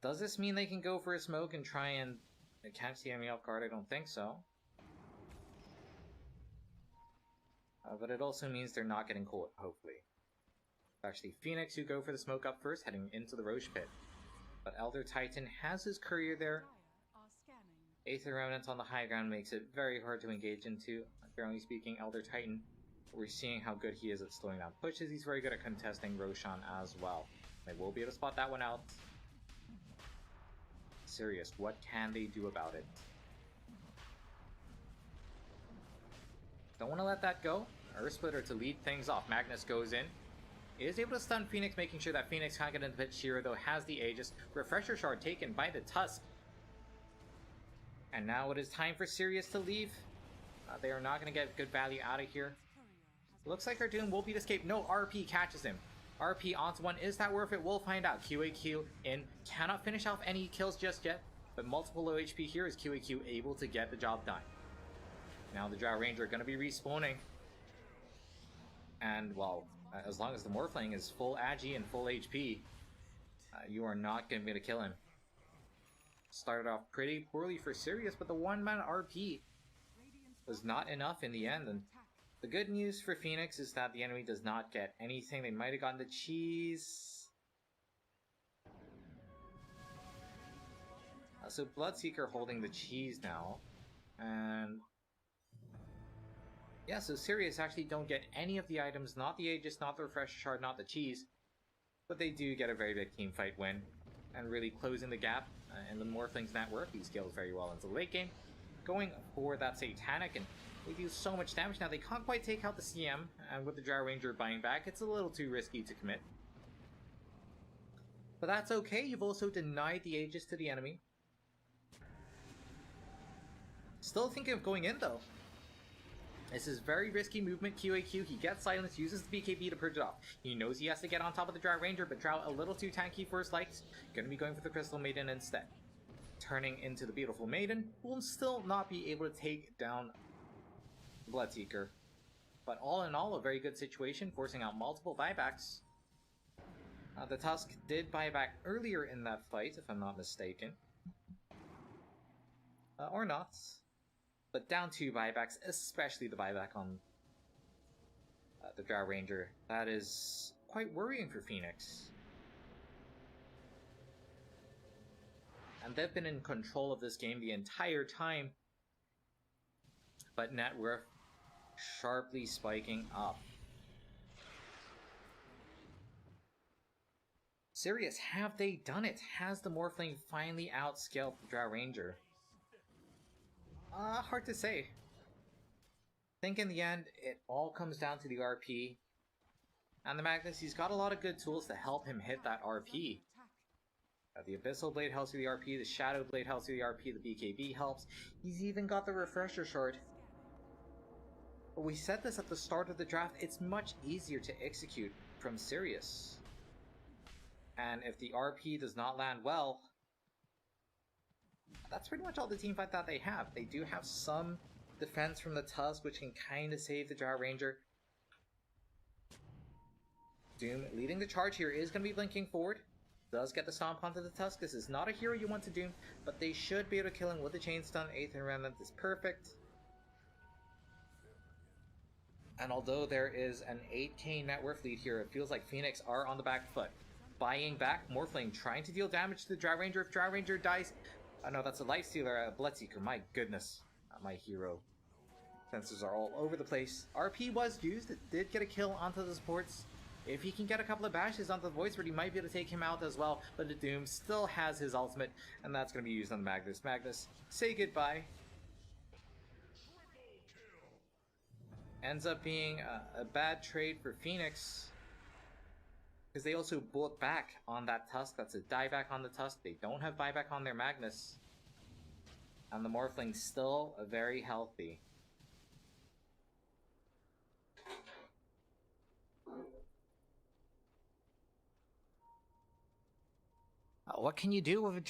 Does this mean they can go for a smoke and try and catch the enemy off guard? I don't think so. But it also means they're not getting caught, hopefully. It's actually Phoenix who go for the smoke up first, heading into the Roche Pit. But Elder Titan has his courier there. Aether Remnant on the high ground makes it very hard to engage into. Generally speaking, Elder Titan, we're seeing how good he is at slowing down pushes. He's very good at contesting Roshan as well. They will be able to spot that one out. Sirius, what can they do about it? Don't want to let that go. Earth Splitter to lead things off. Magnus goes in. Is able to stun Phoenix, making sure that Phoenix can't get into the pit. Shira, though, has the Aegis. Refresher Shard taken by the Tusk. And now it is time for Sirius to leave. They are not going to get good value out of here. Looks like our Doom will beat escape. No, RP catches him. RP onto one. Is that worth it? We'll find out. QAQ in. Cannot finish off any kills just yet, but multiple low HP here. Is QAQ able to get the job done? Now the Drow Ranger are going to be respawning. And, well, as long as the Morphling is full Agi and full HP, you are not going to be able to kill him. Started off pretty poorly for Sirius, but the one-man RP was not enough in the end. And the good news for Phoenix is that the enemy does not get anything. They might have gotten the cheese. So Bloodseeker holding the cheese now. And yeah, so Sirius actually don't get any of the items. Not the Aegis, not the Refresher Shard, not the cheese. But they do get a very big team fight win. And really closing the gap in the Morphling's network. He scales very well into the late game. Going for that Satanic, and they do so much damage now. They can't quite take out the CM, and with the Drow Ranger buying back, it's a little too risky to commit. But that's okay. You've also denied the Aegis to the enemy. Still thinking of going in, though. This is very risky movement. QAQ, he gets silence, uses the BKB to purge it off. He knows he has to get on top of the Drow Ranger, but Drow a little too tanky for his likes. Gonna be going for the Crystal Maiden instead. Turning into the Beautiful Maiden, will still not be able to take down Bloodseeker. But all in all, a very good situation, forcing out multiple buybacks. The Tusk did buy back earlier in that fight, if I'm not mistaken. Or not. But down 2 buybacks, especially the buyback on the Drow Ranger. That is quite worrying for Phoenix. And they've been in control of this game the entire time. But net worth sharply spiking up. Sirius, have they done it? Has the Morphling finally outscaled the Drow Ranger? Hard to say. I think in the end, it all comes down to the RP. And the Magnus, he's got a lot of good tools to help him hit that RP. The Abyssal Blade helps with the RP, the Shadow Blade helps with the RP, the BKB helps. He's even got the Refresher Shard. But we said this at the start of the draft, it's much easier to execute from Sirius. And if the RP does not land well, that's pretty much all the teamfight that they have. They do have some defense from the Tusk, which can kind of save the Drow Ranger. Doom leading the charge here is going to be blinking forward. Does get the stomp onto the Tusk. This is not a hero you want to Doom, but they should be able to kill him with the chain stun. 8th and Remnant is perfect. And although there is an 8k net worth lead here, it feels like Phoenix are on the back foot. Buying back, Morphling trying to deal damage to the Drow Ranger. If Drow Ranger dies... Oh no, that's a Lifestealer, a Bloodseeker. My goodness. My hero. Sensors are all over the place. RP was used. It did get a kill onto the supports. If he can get a couple of bashes onto the Voice Word, he might be able to take him out as well. But the Doom still has his ultimate, and that's going to be used on the Magnus. Magnus, say goodbye. Ends up being a bad trade for Phoenix. Because they also bought back on that Tusk. That's a dieback on the Tusk. They don't have buyback on their Magnus. And the Morphling's still very healthy. What can you do with a